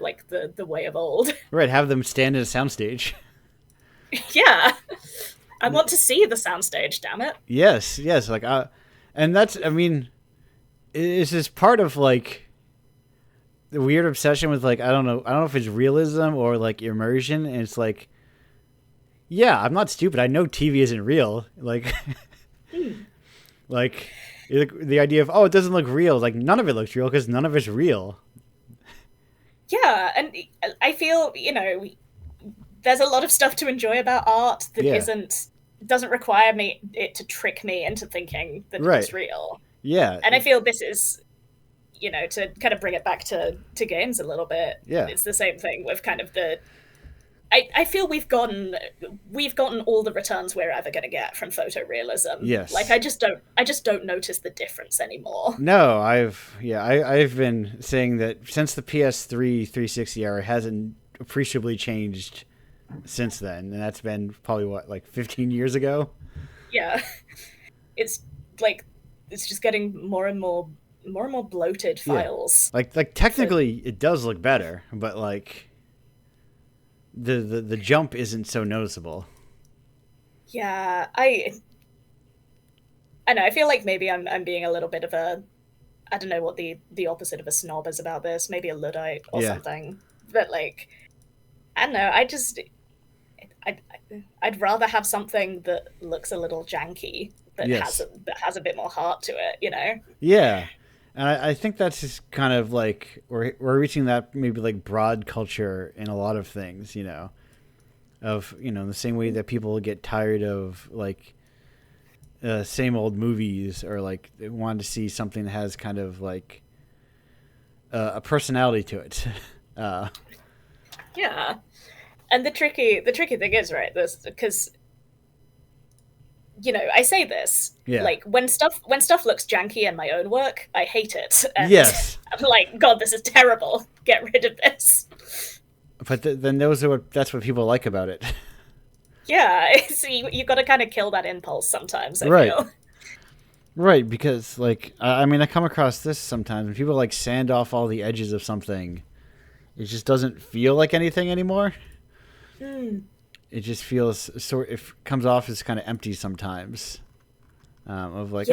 like the way of old. Right, have them stand in a soundstage. Yeah. I want to see the soundstage, damn it. Yes, like and that's, I mean, it's just part of like the weird obsession with like I don't know if it's realism or like immersion, and it's like, yeah, I'm not stupid. I know TV isn't real. Like like the idea of, oh, it doesn't look real, like none of it looks real because none of it's real. Yeah, and I feel, you know, there's a lot of stuff to enjoy about art that doesn't require it to trick me into thinking that it's real. Yeah. And I feel this is, you know, to kind of bring it back to games a little bit. Yeah. It's the same thing with kind of I feel we've gotten all the returns we're ever going to get from photorealism. Yes. Like I just don't notice the difference anymore. No, I've been saying that since the PS3 360 era, it hasn't appreciably changed since then, and that's been probably like 15 years ago. Yeah. It's like it's just getting more and more bloated files. Yeah. Like technically it does look better, but like the jump isn't so noticeable. Yeah, I know. I feel like maybe I'm being a little bit of a, I don't know what the opposite of a snob is about this. Maybe a Luddite or something. But like, I don't know. I'd rather have something that looks a little janky that has a bit more heart to it. You know? Yeah. And I think that's just kind of like we're reaching that maybe like broad culture in a lot of things, you know, of, you know, the same way that people get tired of like same old movies, or like they want to see something that has kind of like a personality to it. Yeah, and the tricky thing is, right, this, because, you know, I say this, like when stuff looks janky in my own work, I hate it. And I'm like, God, this is terrible. Get rid of this. But then that's what people like about it. Yeah, so you got to kind of kill that impulse sometimes. I feel. Right, because like I mean, I come across this sometimes when people like sand off all the edges of something, it just doesn't feel like anything anymore. It just feels it comes off as kind of empty sometimes. Of like,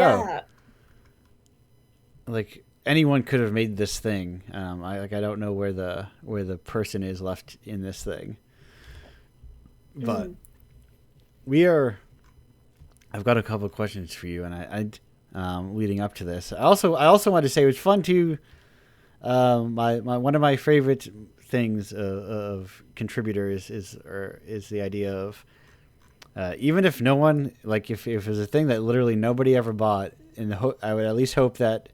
like anyone could have made this thing. I don't know where the person is left in this thing. But I've got a couple of questions for you, and I leading up to this. I also wanted to say it was fun to one of my favorite things of contributors is the idea of even if no one, like if it was a thing that literally nobody ever bought, I would at least hope that,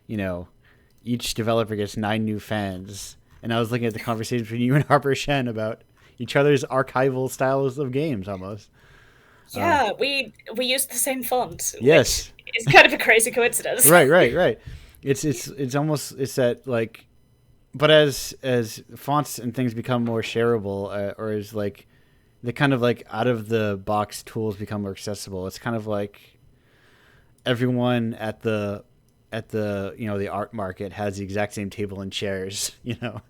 you know, each developer gets 9 new fans. And I was looking at the conversation between you and Harper Shen about each other's archival styles of games almost. Yeah, we used the same font. Yes, it's kind of a crazy coincidence. Right. It's almost that like, but as fonts and things become more shareable, or as like the kind of like out of the box tools become more accessible, it's kind of like everyone at the you know, the art market has the exact same table and chairs, you know,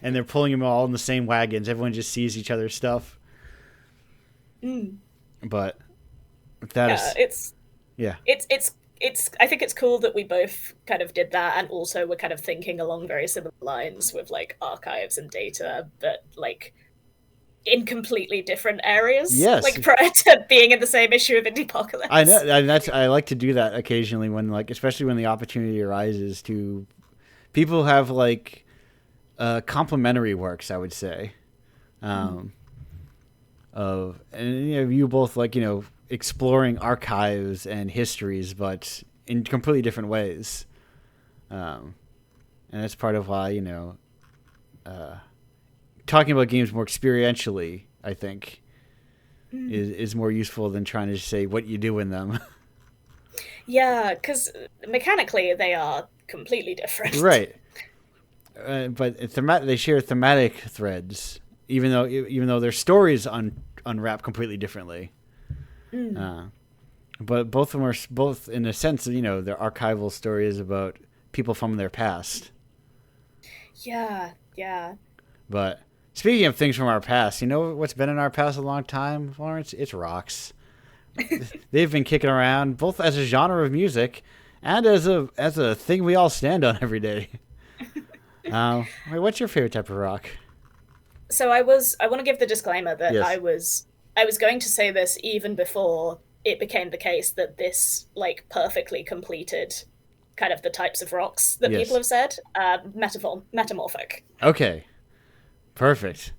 and they're pulling them all in the same wagons. Everyone just sees each other's stuff. But it's I think it's cool that we both kind of did that, and also we're kind of thinking along very similar lines with like archives and data, but like in completely different areas. Yes, like prior to being in the same issue of Indiepocalypse. I know, and I like to do that occasionally when, like, especially when the opportunity arises to people have like complementary works, I would say. And you know, you both like, you know, exploring archives and histories, but in completely different ways. And that's part of why, you know, talking about games more experientially, I think, is more useful than trying to say what you do in them. Yeah, because mechanically they are completely different. Right. But they share thematic threads, even though their stories unwrap completely differently. But both of them are both, in a sense, they're archival stories about people from their past. Yeah. But speaking of things from our past, you know what's been in our past a long time, Florence? It's rocks. They've been kicking around both as a genre of music and as a thing we all stand on every day. What's your favorite type of rock? So I want to give the disclaimer that Yes. I was going to say this even before it became the case that this perfectly completed kind of the types of rocks that Yes. people have said. Metamorphic. Okay. Perfect.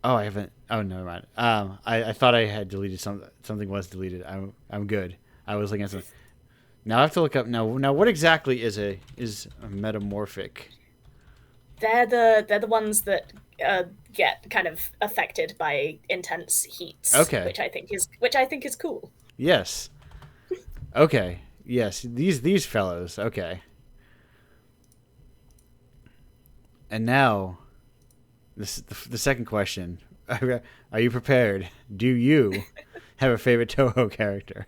Oh, I haven't. Oh, never mind. I thought I had deleted something was deleted. I'm good. I was looking at something. Now I have to look up. Now what exactly is a metamorphic? They're the ones that get kind of affected by intense heats. Okay. Which I think is cool. Yes. Okay. Yes. These fellows. Okay. And now, the second question. Are you prepared? Do you have a favorite Toho character?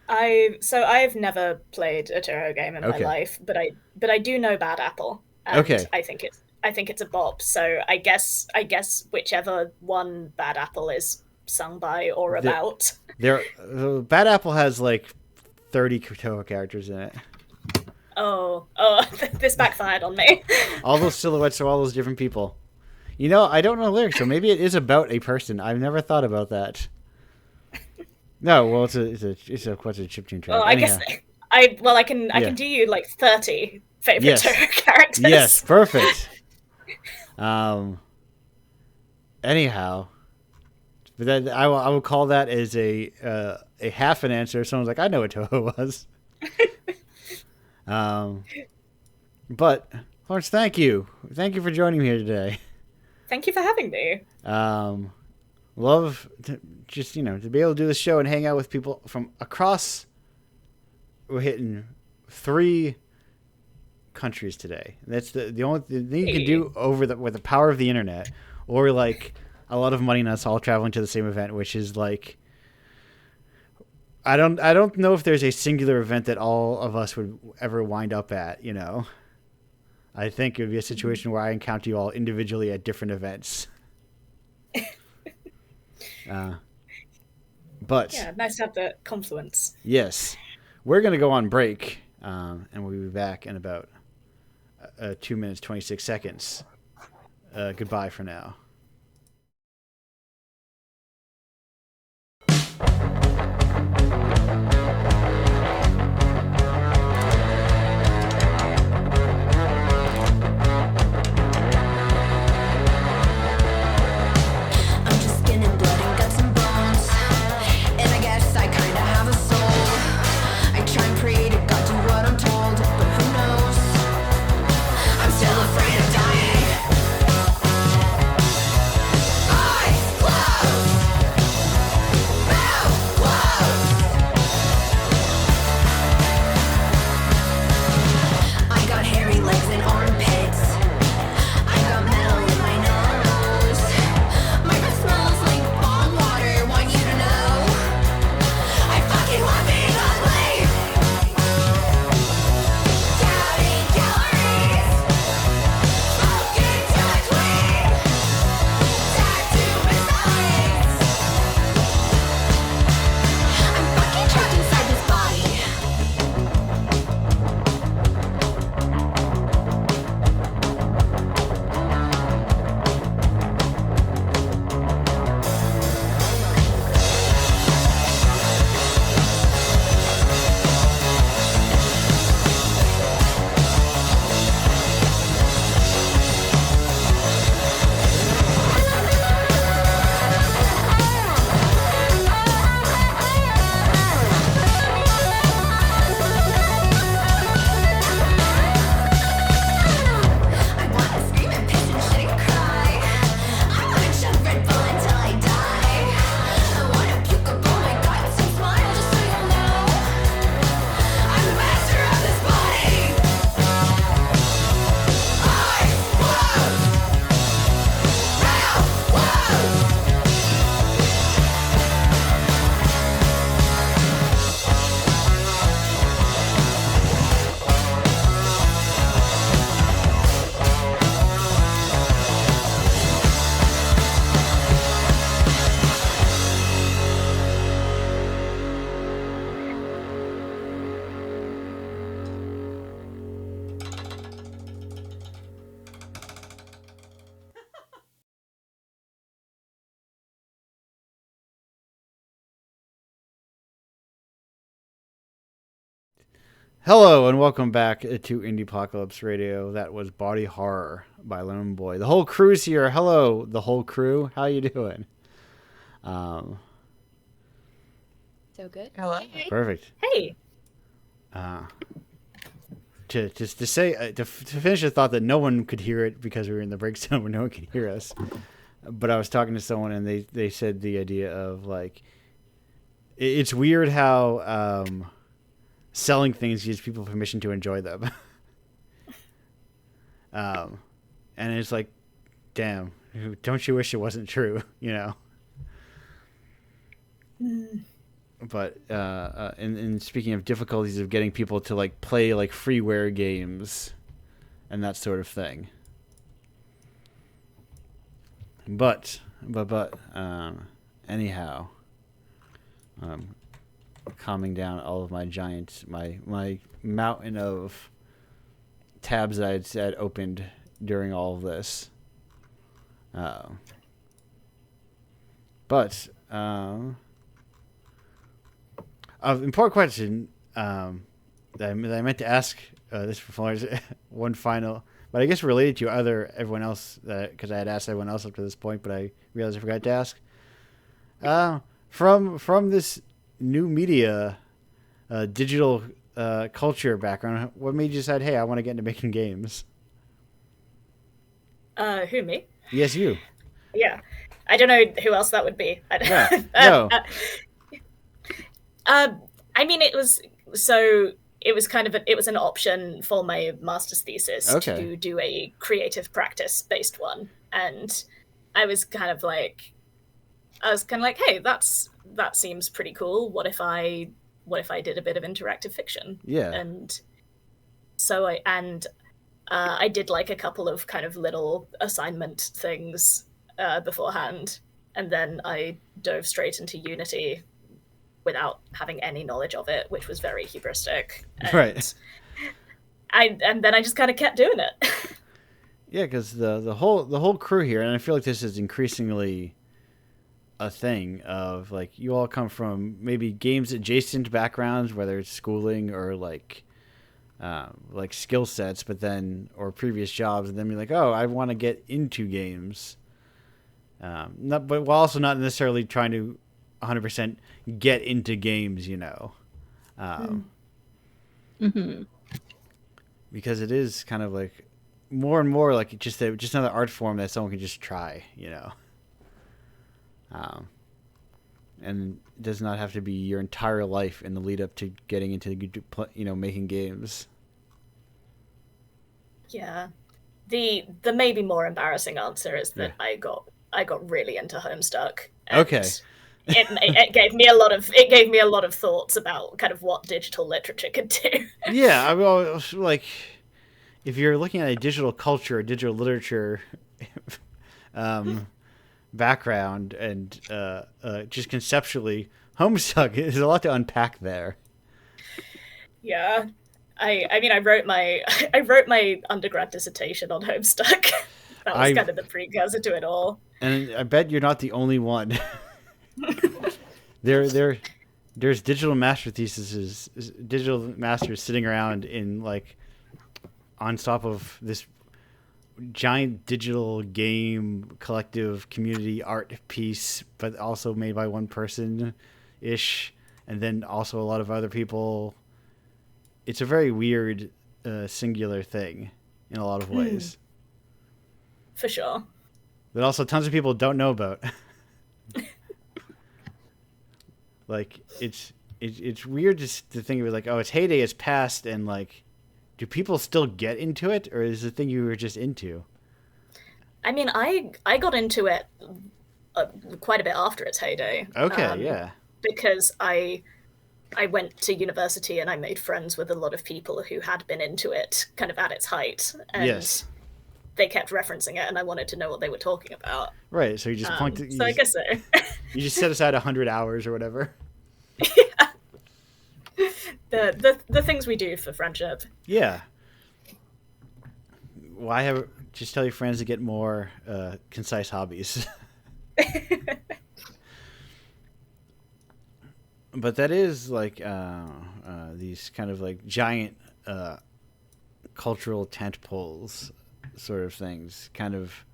I've never played a Toho game in my life, but I do know Bad Apple. And Okay. I think it's a bop. So I guess whichever one Bad Apple is sung by or about. Bad Apple has 30 Toho characters in it. Oh, this backfired on me. All those silhouettes are all those different people. I don't know lyrics, so maybe it is about a person. I've never thought about that. No, well, it's a chiptune track. Well, I guess I can do you 30 favorite Toho characters. Yes, perfect. Anyhow, but then I will call that as a half an answer. Someone's like, I know what Toho was. But Lawrence, thank you for joining me here today. Thank you for having me. Love to be able to do this show and hang out with people from across. We're hitting 3 countries today. That's the only thing you can do with the power of the internet, or a lot of money and us all traveling to the same event, which is I don't know if there's a singular event that all of us would ever wind up at. I think it would be a situation where I encounter you all individually at different events. But yeah, nice to have the confluence. Yes, we're gonna go on break, and we'll be back in about 2 minutes 26 seconds. Goodbye for now. Hello and welcome back to Indiepocalypse Radio. That was Body Horror by Lemon Boy. The whole crew's here. Hello, the whole crew. How you doing? So good. Hello. Perfect. Hey. To finish the thought that no one could hear it because we were in the break zone where no one could hear us. But I was talking to someone and they said the idea of like it's weird how selling things gives people permission to enjoy them. And it's like, damn, don't you wish it wasn't true, you know? But and speaking of difficulties of getting people to like play like freeware games and that sort of thing. But anyhow, calming down all of my my mountain of tabs that I'd said opened during all of this. Important question that I meant to ask this performance one final, but I guess related to everyone else because I had asked everyone else up to this point, but I realized I forgot to ask. From this new media, digital culture background, what made you decide, hey, I want to get into making games? Who, me? Yes, you. Yeah. I don't know who else that would be. Yeah. No. I mean, it was an option for my master's thesis to do a creative practice based one, and I was kind of like, hey, that seems pretty cool. What if I did a bit of interactive fiction? Yeah. And so I did like a couple of kind of little assignment things beforehand, and then I dove straight into Unity without having any knowledge of it, which was very hubristic. And right. And then I just kind of kept doing it. Yeah, because the whole crew here, and I feel like this is increasingly a thing of like you all come from maybe games adjacent backgrounds, whether it's schooling or like skill sets, but then or previous jobs, and then be like, oh, I want to get into games. But while also not necessarily trying to 100% get into games, you know. Because it is kind of like more and more like just another art form that someone can just try, you know. And it does not have to be your entire life in the lead up to getting into, you know, making games. Yeah. The maybe more embarrassing answer is that I got really into Homestuck. Okay. It gave me a lot of thoughts about kind of what digital literature could do. Yeah, I mean, like if you're looking at a digital culture, digital literature background, and just conceptually, Homestuck, there's a lot to unpack there. Yeah, I mean, I wrote my undergrad dissertation on Homestuck. That was kind of the precursor to it all. And I bet you're not the only one. There's digital masters sitting around in like on top of this giant digital game collective community art piece, but also made by one person ish, and then also a lot of other people. It's a very weird singular thing in a lot of ways. For sure. That also tons of people don't know about. Like it's weird just to think of it like, oh, its heyday is past, and like, do people still get into it, or is it a thing you were just into? I mean, I got into it quite a bit after its heyday. Okay, yeah. Because I went to university and I made friends with a lot of people who had been into it kind of at its height, and yes. They kept referencing it, and I wanted to know what they were talking about. Right, so you just I guess so. You just set aside 100 hours or whatever. Yeah. The things we do for friendship. Yeah. Why just tell your friends to get more concise hobbies. But that is like these kind of like giant cultural tent poles sort of things kind of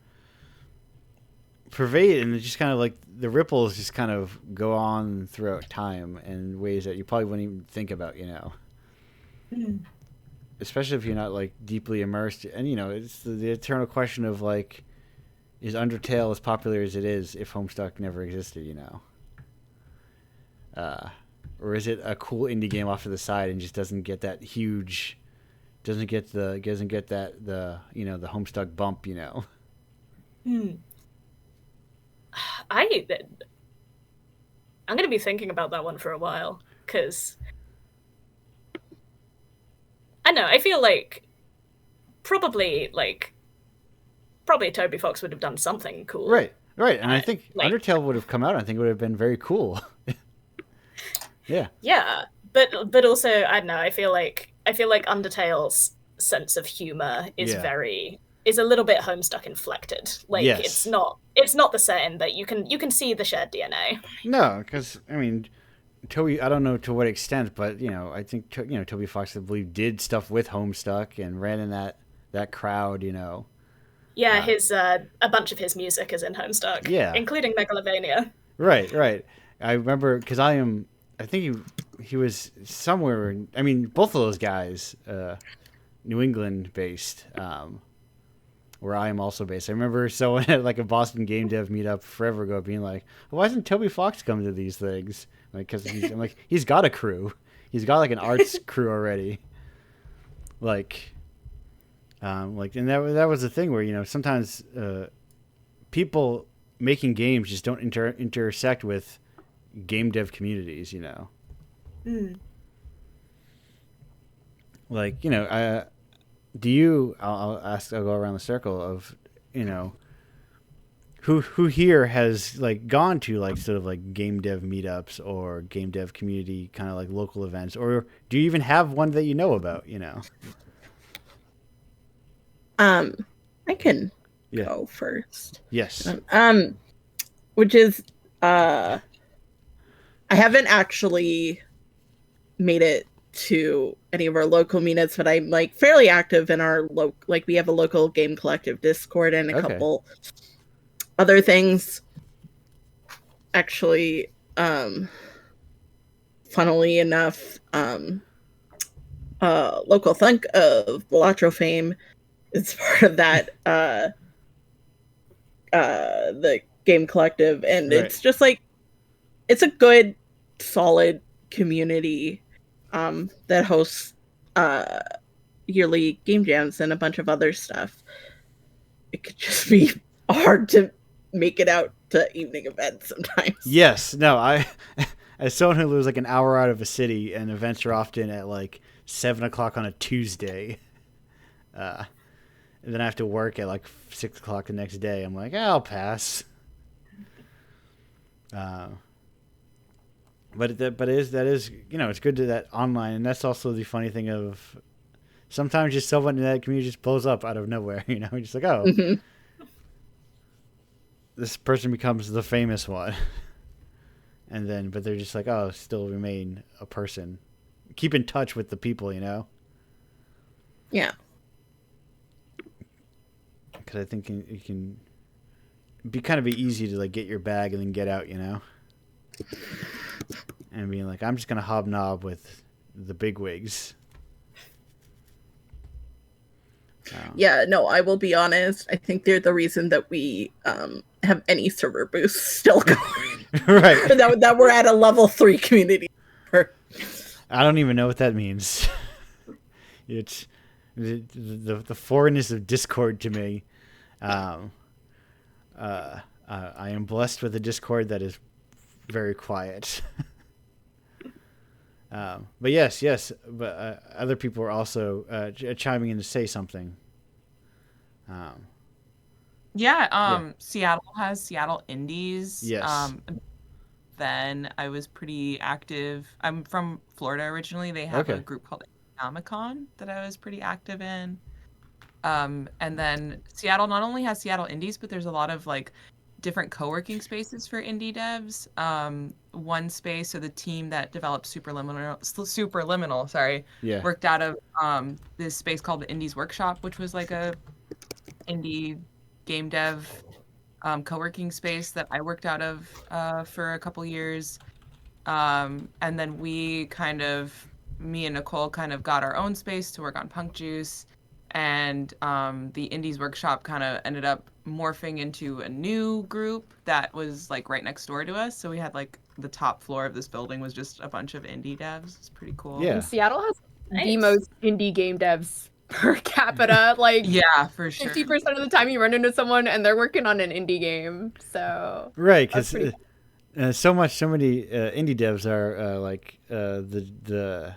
pervade, and it just kind of like the ripples just kind of go on throughout time in ways that you probably wouldn't even think about, especially if you're not like deeply immersed. And it's the eternal question of like, is Undertale as popular as it is if Homestuck never existed, or is it a cool indie game off to the side and just doesn't get that huge, doesn't get the Homestuck bump, I'm going to be thinking about that one for a while, because I know, I feel like probably Toby Fox would have done something cool. Right. And I think Undertale would have come out, I think it would have been very cool. Yeah. Yeah, but also, I don't know, I feel like Undertale's sense of humor is is a little bit Homestuck inflected. Like, yes. It's not the same, that you can see the shared DNA. No, because I mean, Toby, I don't know to what extent, but I think Toby Fox, I believe, did stuff with Homestuck and ran in that crowd. Yeah, his a bunch of his music is in Homestuck. Yeah, including Megalovania. Right. I remember because I think he was somewhere. I mean, both of those guys, New England based. Where I am also based. I remember someone at like a Boston game dev meetup forever ago being like, why doesn't Toby Fox come to these things? Like, because I'm like, he's got a crew. He's got like an arts crew already. And that was the thing where, sometimes people making games just don't intersect with game dev communities, Like, do you? I'll go around the circle of, who here has like gone to like sort of like game dev meetups or game dev community kind of like local events, or do you even have one that you know about? I can go first. Yes. Which is I haven't actually made it to any of our local meetups, but I'm like fairly active in our we have a local game collective Discord and a couple other things. Actually, funnily enough, local thunk of Balatro fame is part of that the game collective, and it's just like it's a good solid community that hosts yearly game jams and a bunch of other stuff. It could just be hard to make it out to evening events sometimes. Yes. No, I as someone who lives like an hour out of a city and events are often at like 7:00 on a Tuesday, and then I have to work at like 6:00 the next day, I'm like, I'll pass. But that is it's good to that online, and that's also the funny thing of sometimes just someone in that community just blows up out of nowhere. Just like, oh, this person becomes the famous one, but they're just like, oh, still remain a person. Keep in touch with the people, Yeah. Because I think it can be easy to like get your bag and then get out, and being like, I'm just gonna hobnob with the bigwigs. Yeah, no, I will be honest. I think they're the reason that we have any server boosts still going. Right. that we're at a level 3 community. I don't even know what that means. It's the foreignness of Discord to me. I am blessed with a Discord that is very quiet. But yes. But other people are also chiming in to say something. Seattle has Seattle Indies. Yes. Then I was pretty active. I'm from Florida originally. They have a group called Amicon that I was pretty active in. And then Seattle not only has Seattle Indies, but there's a lot of like different co-working spaces for indie devs. One space, so the team that developed Superliminal, sorry, Yeah. worked out of this space called the Indies Workshop, which was like a indie game dev co-working space that I worked out of for a couple years. And then me and Nicole kind of got our own space to work on Punk Juice. And the Indies Workshop kind of ended up morphing into a new group that was like right next door to us. So we had like the top floor of this building was just a bunch of indie devs. It's pretty cool. Yeah. And Seattle has the Nice. most indie game devs per capita. Like, Yeah, for sure. 50% of the time you run into someone and they're working on an indie game. So Right, That's because pretty so many indie devs are like the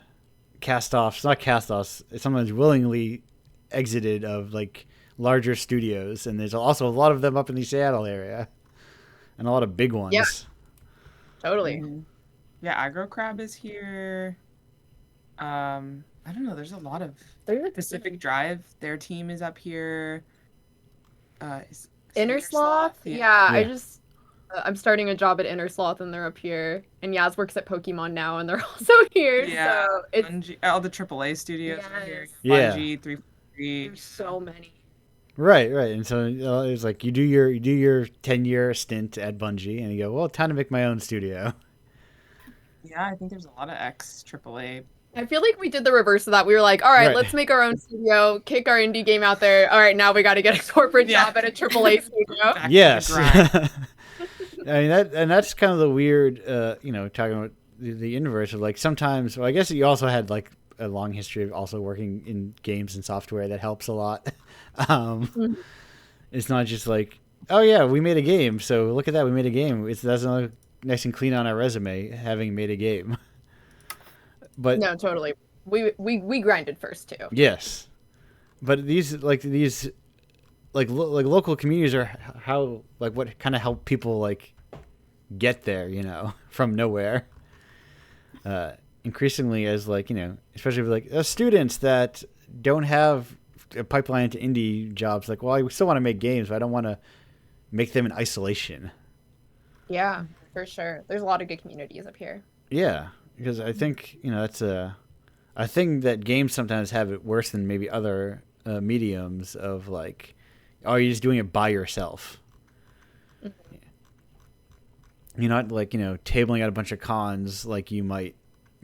cast-offs, not cast-offs, sometimes willingly exited of like larger studios, and there's also a lot of them up in the Seattle area, and a lot of big ones. Yeah. Totally. Mhm. Yeah, Aggro Crab is here. I don't know. There's a lot of Pacific Drive. Their team is up here. Is Inner Sloth? Yeah. I'm starting a job at Inner Sloth and they're up here. And Yaz works at Pokemon now and they're also here. Yeah. So it's Bungie, all the AAA studios are here. Yeah. Bungie, 343. there's so many. Right, and so it's like you do your 10-year stint at Bungie, and you go, well, time to make my own studio. Yeah, I think there's a lot of ex AAA. I feel like we did the reverse of that. We were like, all right, Right. let's make our own studio, kick our indie game out there. All right, now we got to get a corporate Yeah. job at a AAA studio. Back to the Yes. grind. I mean that's kind of the weird, talking about the inverse of like sometimes. Well, I guess you also had like a long history of also working in games and software that helps a lot. It's not just like, oh yeah, we made a game, so look at that, we made a game. It doesn't look nice and clean on our resume having made a game. But No, totally. We grinded first too. yes, but these local communities are how like what kind of help people like get there, from nowhere. Increasingly as like, especially with like students that don't have a pipeline to indie jobs, like, well, I still want to make games, but I don't want to make them in isolation. Yeah, for sure. There's a lot of good communities up here. Yeah, because I think, that's a thing that games sometimes have it worse than maybe other mediums of like, oh, you're just doing it by yourself. Mm-hmm. You're not like, tabling out a bunch of cons like you might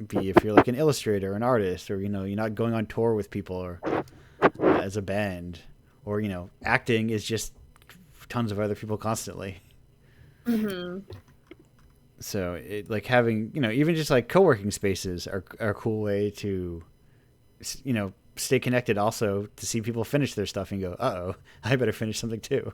be if you're like an illustrator or an artist, or, you're not going on tour with people or as a band, or, acting is just tons of other people constantly. Mm-hmm. So it, like having, even just like co-working spaces are a cool way to, stay connected, also to see people finish their stuff and go, uh-oh, I better finish something too.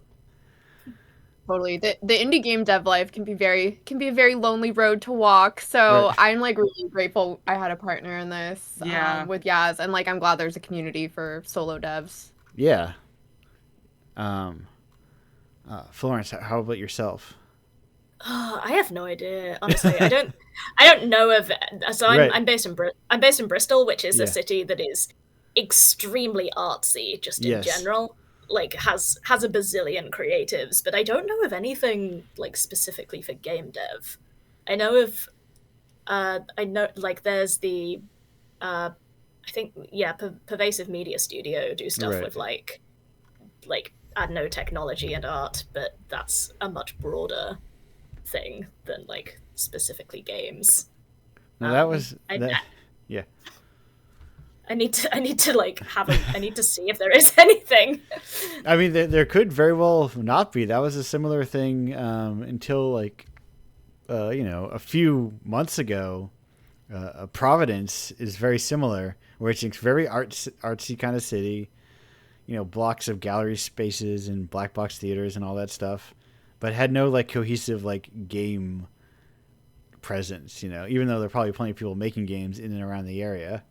Totally. The indie game dev life can be a very lonely road to walk. So Right. I'm like really grateful I had a partner in this with Yaz, and like I'm glad there's a community for solo devs. Yeah. Florence, how about yourself? I have no idea, honestly. I don't know of. So Right. I'm based in Bristol, which is Yeah. a city that is extremely artsy, just in Yes. general. Like has a bazillion creatives, but I don't know of anything like specifically for game dev. I know of, like there's the, I think Pervasive Media Studio do stuff Right. with like I don't know, technology and art, but that's a much broader thing than like specifically games. No, that was yeah. I need to like I need to see if there is anything. I mean, there could very well not be. That was a similar thing until like, a few months ago. Providence is very similar, where it's a very artsy kind of city. Blocks of gallery spaces and black box theaters and all that stuff, but had no like cohesive like game presence. Even though there are probably plenty of people making games in and around the area.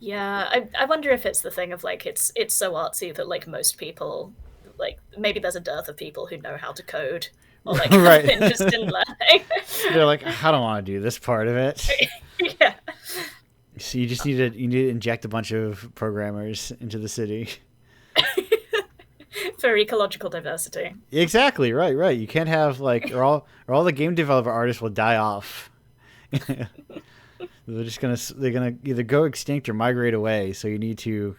Yeah, I wonder if it's the thing of like it's so artsy that like most people, like maybe there's a dearth of people who know how to code or like Right. have interest in learning. They're like, I don't want to do this part of it. Yeah. So you just need to inject a bunch of programmers into the city. for ecological diversity. Exactly, right. You can't have like or all the game developer artists will die off. They're gonna either go extinct or migrate away. So you need to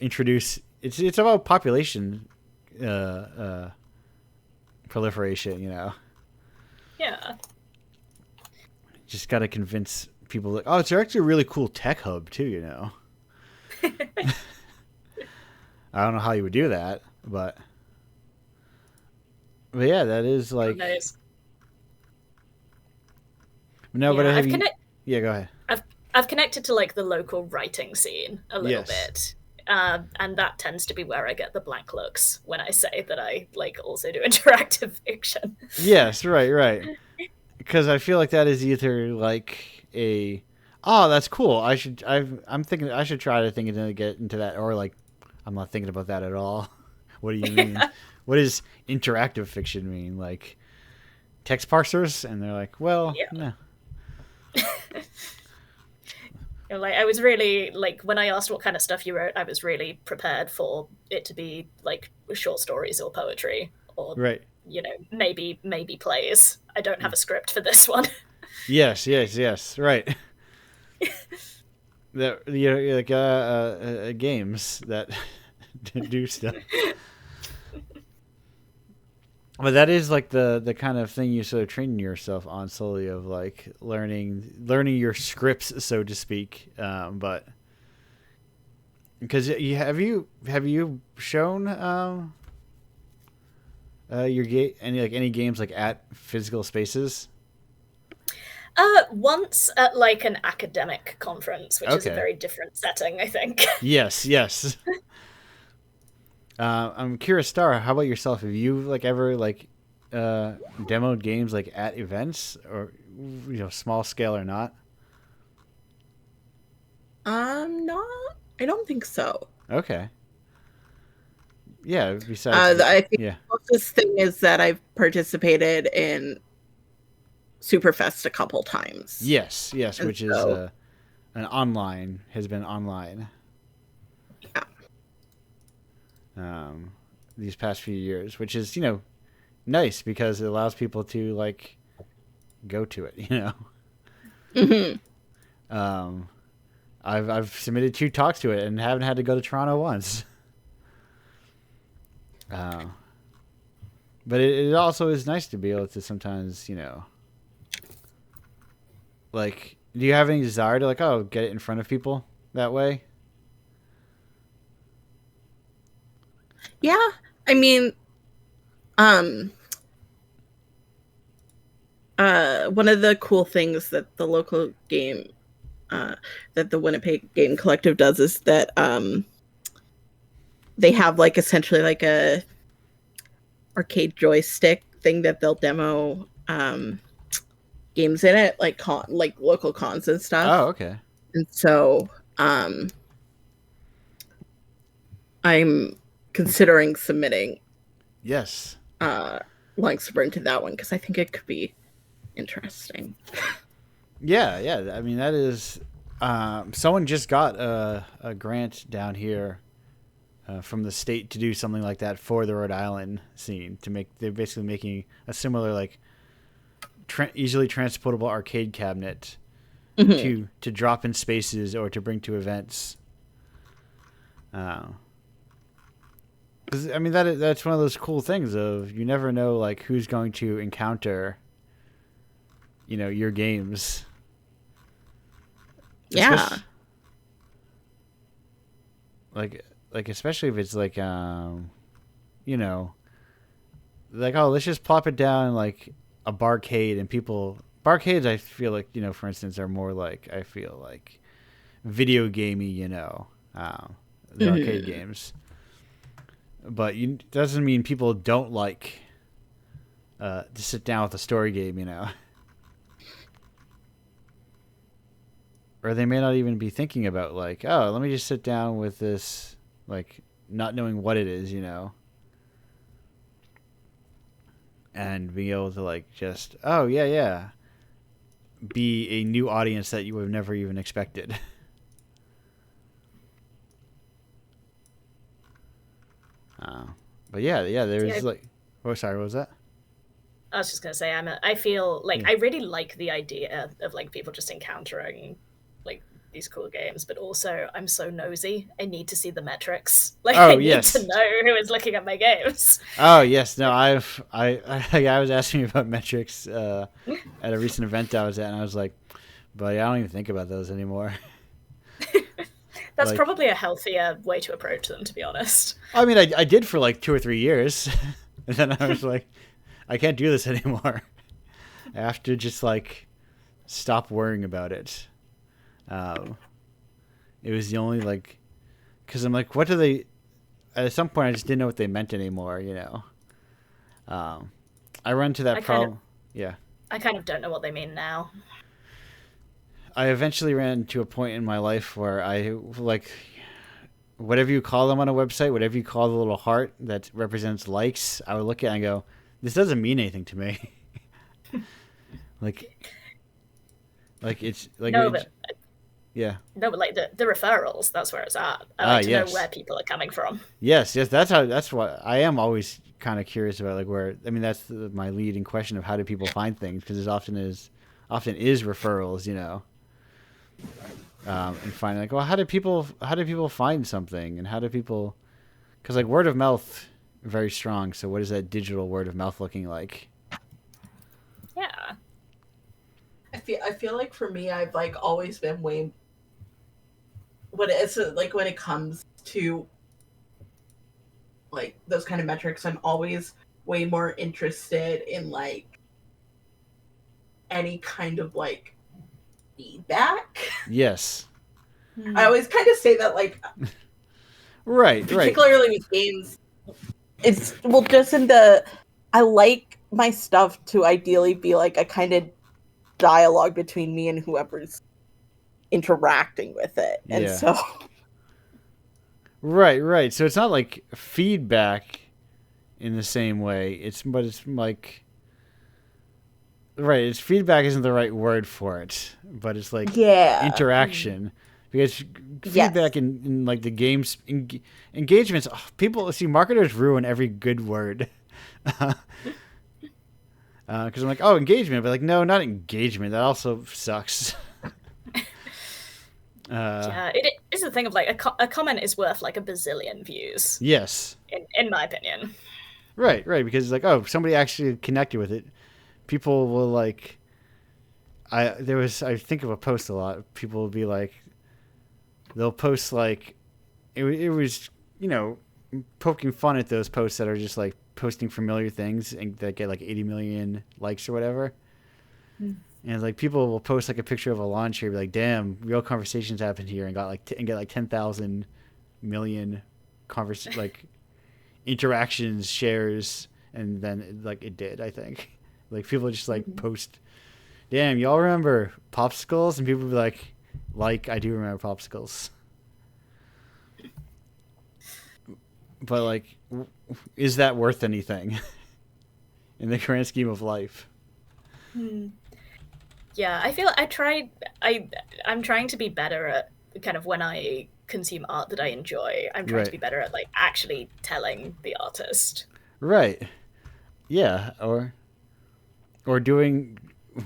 introduce. It's about population proliferation. Yeah. Just got to convince people that it's actually a really cool tech hub too. I don't know how you would do that, but yeah, that is like. Nice. No, yeah, but have you? Yeah, go ahead. I've connected to like the local writing scene a little Yes. bit, and that tends to be where I get the blank looks when I say that I like also do interactive fiction. Yes, right. Because I feel like that is either like that's cool. I'm thinking I should try to get into that, or like I'm not thinking about that at all. What do you mean? What does interactive fiction mean? Like text parsers? And they're like, well, no. Like I was really like when I asked what kind of stuff you wrote, I was really prepared for it to be like short stories or poetry or right. Maybe plays. I don't have a script for this one. Yes, right. That like games that do stuff. But that is like the kind of thing you sort of training yourself on slowly, of like learning your scripts, so to speak. But because have you shown your any games like at physical spaces? Once at like an academic conference, which is a very different setting, I think. Yes. I'm curious, Star. How about yourself? Have you like ever like demoed games like at events, or small scale or not? Not. I don't think so. Okay. Yeah. Besides, I think the closest thing is that I've participated in Superfest a couple times. Yes, which is has been online. Yeah. These past few years, which is nice because it allows people to like go to it. Mm-hmm. I've submitted 2 talks to it and haven't had to go to Toronto once. But it also is nice to be able to sometimes, like, do you have any desire to like, get it in front of people that way? Yeah, I mean, one of the cool things that the local game, that the Winnipeg Game Collective does is that they have like essentially like a arcade joystick thing that they'll demo games in it, like local cons and stuff. Oh, okay. And so I'm considering submitting Longspur to that one because I think it could be interesting. Yeah. I mean, that is someone just got a grant down here from the state to do something like that for the Rhode Island scene. They're basically making a similar like easily transportable arcade cabinet to drop in spaces or to bring to events. Because I mean that's one of those cool things of you never know like who's going to encounter your games. Yeah. Like especially if it's like like let's just plop it down like a barcade, and barcades I feel like for instance are more like I feel like video gamey, the arcade games. But doesn't mean people don't like to sit down with a story game, Or they may not even be thinking about like, let me just sit down with this, like not knowing what it is, and being able to like just, be a new audience that you would have never even expected. But yeah, there's Yeah. like, oh, sorry, what was that? I was just gonna say, I feel like I really like the idea of like people just encountering like these cool games, but also I'm so nosy. I need to see the metrics. Like Oh, I need yes. to know who is looking at my games. Oh yes, no, I was asking you about metrics at a recent event I was at, and I was like, buddy, I don't even think about those anymore. That's Like- probably a healthier way to approach them, to be honest. I mean, I did for like 2 or 3 years, and then I was like, I can't do this anymore. I have to just like stop worrying about it. It was the only like, because I'm like, what do they? At some point, I just didn't know what they meant anymore. You know. I run into that problem. Yeah. I kind of don't know what they mean now. I eventually ran to a point in my life where I like whatever you call them on a website, whatever you call the little heart that represents likes, I would look at it and go, this doesn't mean anything to me. like it's like No, it- but yeah. no, but like the referrals, that's where it's at. I like to yes. know where people are coming from. Yes, that's what I am always kind of curious about, like where I mean that's my leading question of how do people find things, because there's often is referrals, you know. And finding like, well, how do people find something, and how do people, because like word of mouth very strong, so what is that digital word of mouth looking like? Yeah. I feel like for me, I've like always been way when it comes to like those kind of metrics, I'm always way more interested in like any kind of like feedback. Yes. I always kind of say that like Right. particularly with games, it's well just in the I like my stuff to ideally be like a kind of dialogue between me and whoever's interacting with it. And Yeah. so Right. So it's not like feedback in the same way. But it's like right. It's feedback isn't the right word for it, but it's like interaction, because feedback in like the games engagements. People see marketers ruin every good word. Because I'm like, oh, engagement, but like, no, not engagement. That also sucks. Yeah, it is the thing of like a comment is worth like a bazillion views. Yes. In my opinion. Right, because it's like, oh, somebody actually connected with it. People will like. I think of a post a lot. People will be like, they'll post like, it was, you know, poking fun at those posts that are just like posting familiar things and that get like 80 million likes or whatever. And like people will post like a picture of a lawn chair, be like, "Damn, real conversations happened here," and get like 10,000 million like interactions, shares, and then like it did. I think like people just like post, "Damn, y'all remember popsicles?" And people will be like I do remember popsicles. But like, is that worth anything in the grand scheme of life? Yeah, I feel I'm trying to be better at kind of when I consume art that I enjoy. I'm trying to be better at like actually telling the artist. Right. Yeah, or doing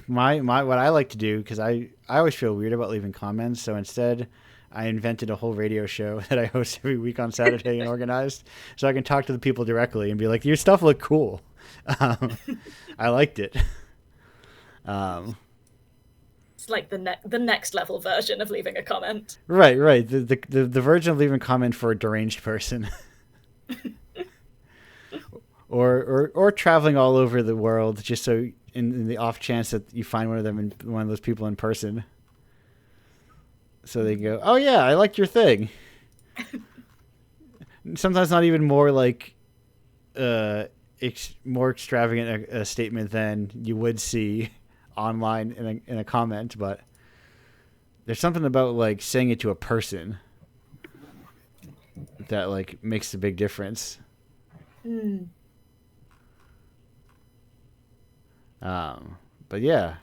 my what I like to do, because I always feel weird about leaving comments, so instead I invented a whole radio show that I host every week on Saturday and organized, so I can talk to the people directly and be like, "Your stuff looked cool. I liked it." It's like the next level version of leaving a comment. Right. The version of leaving a comment for a deranged person. or traveling all over the world just so in the off chance that you find one of those people in person. So they go, "Oh yeah, I liked your thing." Sometimes not even more like more extravagant a statement than you would see online in a comment, but there's something about like saying it to a person that like makes a big difference. But yeah,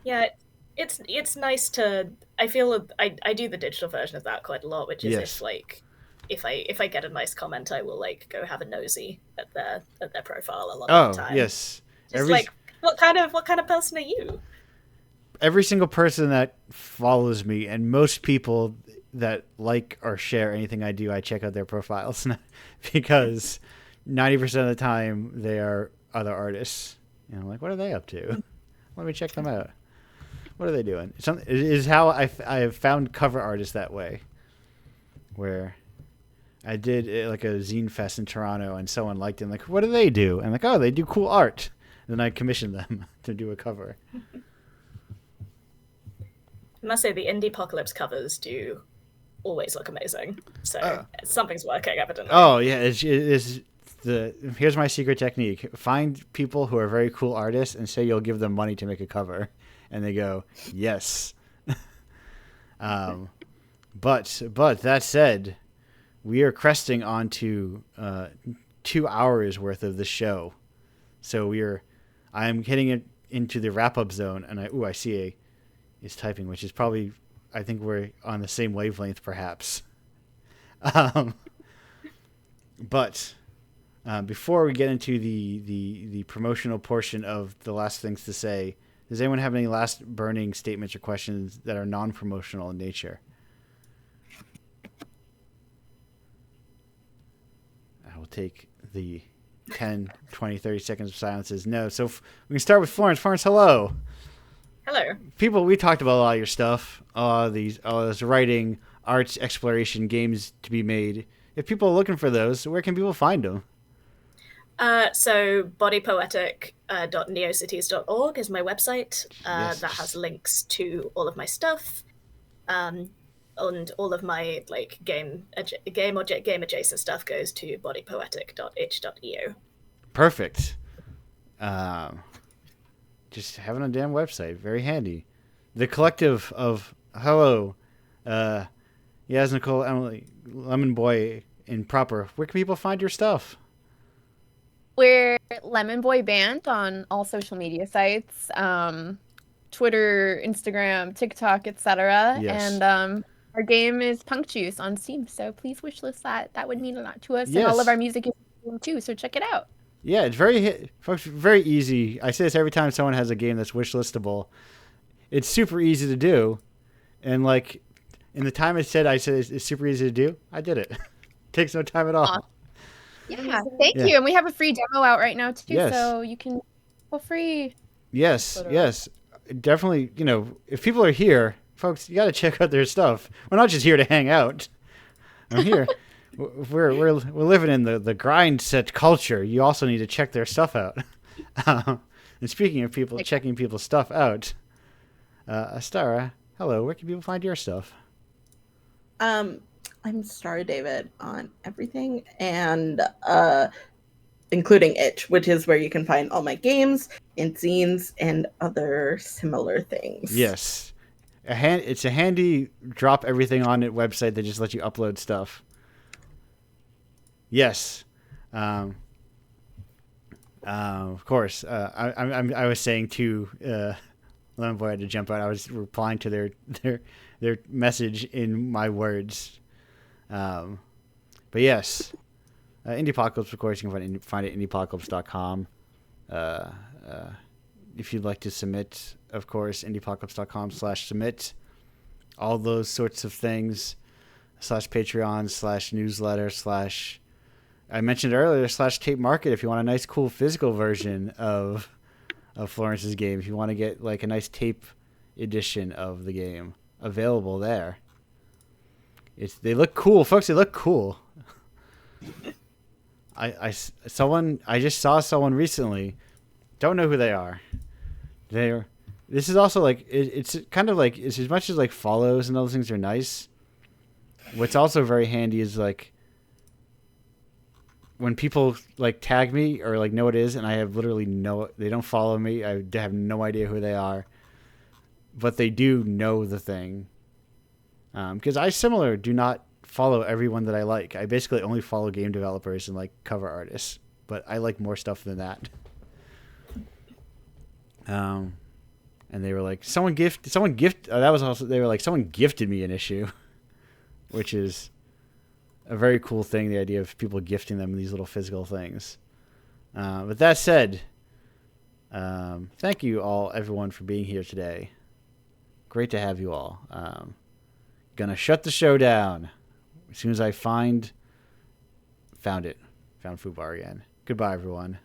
it's nice to. I feel I do the digital version of that quite a lot, which is Yes. if like if I get a nice comment, I will like go have a nosy at their profile a lot Oh, of the time. yes. Just like what kind of person are you? Every single person that follows me, and most people that like or share anything I do, I check out their profiles because 90% of the time they are other artists. You know, like, what are they up to? Let me check them out. What are they doing? It is how I have found cover artists that way, where I did like a zine fest in Toronto, and someone liked it. I'm like, what do they do? And like, oh, they do cool art. And then I commissioned them to do a cover. I must say the Indiepocalypse covers do always look amazing. So something's working, evidently. Oh yeah, here's my secret technique: find people who are very cool artists and say you'll give them money to make a cover, and they go yes. But that said, we are cresting onto 2 hours worth of the show, so I'm hitting it into the wrap up zone, and I see is typing, which is probably, I think we're on the same wavelength, perhaps. But before we get into the promotional portion of the last things to say, does anyone have any last burning statements or questions that are non-promotional in nature? I will take the 10, 20, 30 seconds of silence as no. So we can start with Florence. Florence, hello. Hello. People, we talked about a lot of your stuff. This writing, arts, exploration, games to be made. If people are looking for those, where can people find them? So bodypoetic.neocities.org is my website. Yes. That has links to all of my stuff, and all of my like game adjacent stuff goes to bodypoetic.itch.io. Perfect. Just having a damn website, very handy. The collective of hello, Yaz, Nicole, Emily, Lemon Boy, and Proper. Where can people find your stuff? We're Lemon Boy Band on all social media sites, Twitter, Instagram, TikTok, etc. Yes. And our game is Punk Juice on Steam, so please wishlist that. That would mean a lot to us. Yes. And all of our music is too, so check it out. Yeah, it's folks, very easy. I say this every time someone has a game that's wishlistable. It's super easy to do, and like in the time I said it's super easy to do, I did it. Takes no time at all. Awesome. Yeah, thank you. And we have a free demo out right now too, Yes. so you can feel free. Yes, yes, definitely. You know, if people are here, folks, you got to check out their stuff. We're not just here to hang out. I'm here. We're living in the grind set culture. You also need to check their stuff out. And speaking of people checking people's stuff out, Astara, hello. Where can people find your stuff? I'm Star David on everything, and including Itch, which is where you can find all my games and zines and other similar things. Yes, it's a handy drop everything on it website that just lets you upload stuff. Yes, of course. I was saying to Lemon Boy had to jump out. I was replying to their message in my words. But yes, Indiepocalypse, of course, you can find it at indiepocalypse.com. If you'd like to submit, of course, indiepocalypse.com/submit. All those sorts of things, /Patreon, /newsletter, I mentioned earlier, /Tape Market if you want a nice, cool physical version of Florence's game. If you want to get like a nice tape edition of the game, available there. They look cool, folks. They look cool. I just saw someone recently. Don't know who they are. This is also like it's kind of like it's as much as like follows and those things are nice. What's also very handy is like when people like tag me or like know what it is, and I have literally they don't follow me. I have no idea who they are, but they do know the thing. Because I do not follow everyone that I like. I basically only follow game developers and like cover artists, but I like more stuff than that. And they were like, someone gifted me an issue, which is a very cool thing, the idea of people gifting them these little physical things. With that said, thank you all, everyone, for being here today. Great to have you all. Gonna shut the show down as soon as I found Food Bar again. Goodbye, everyone.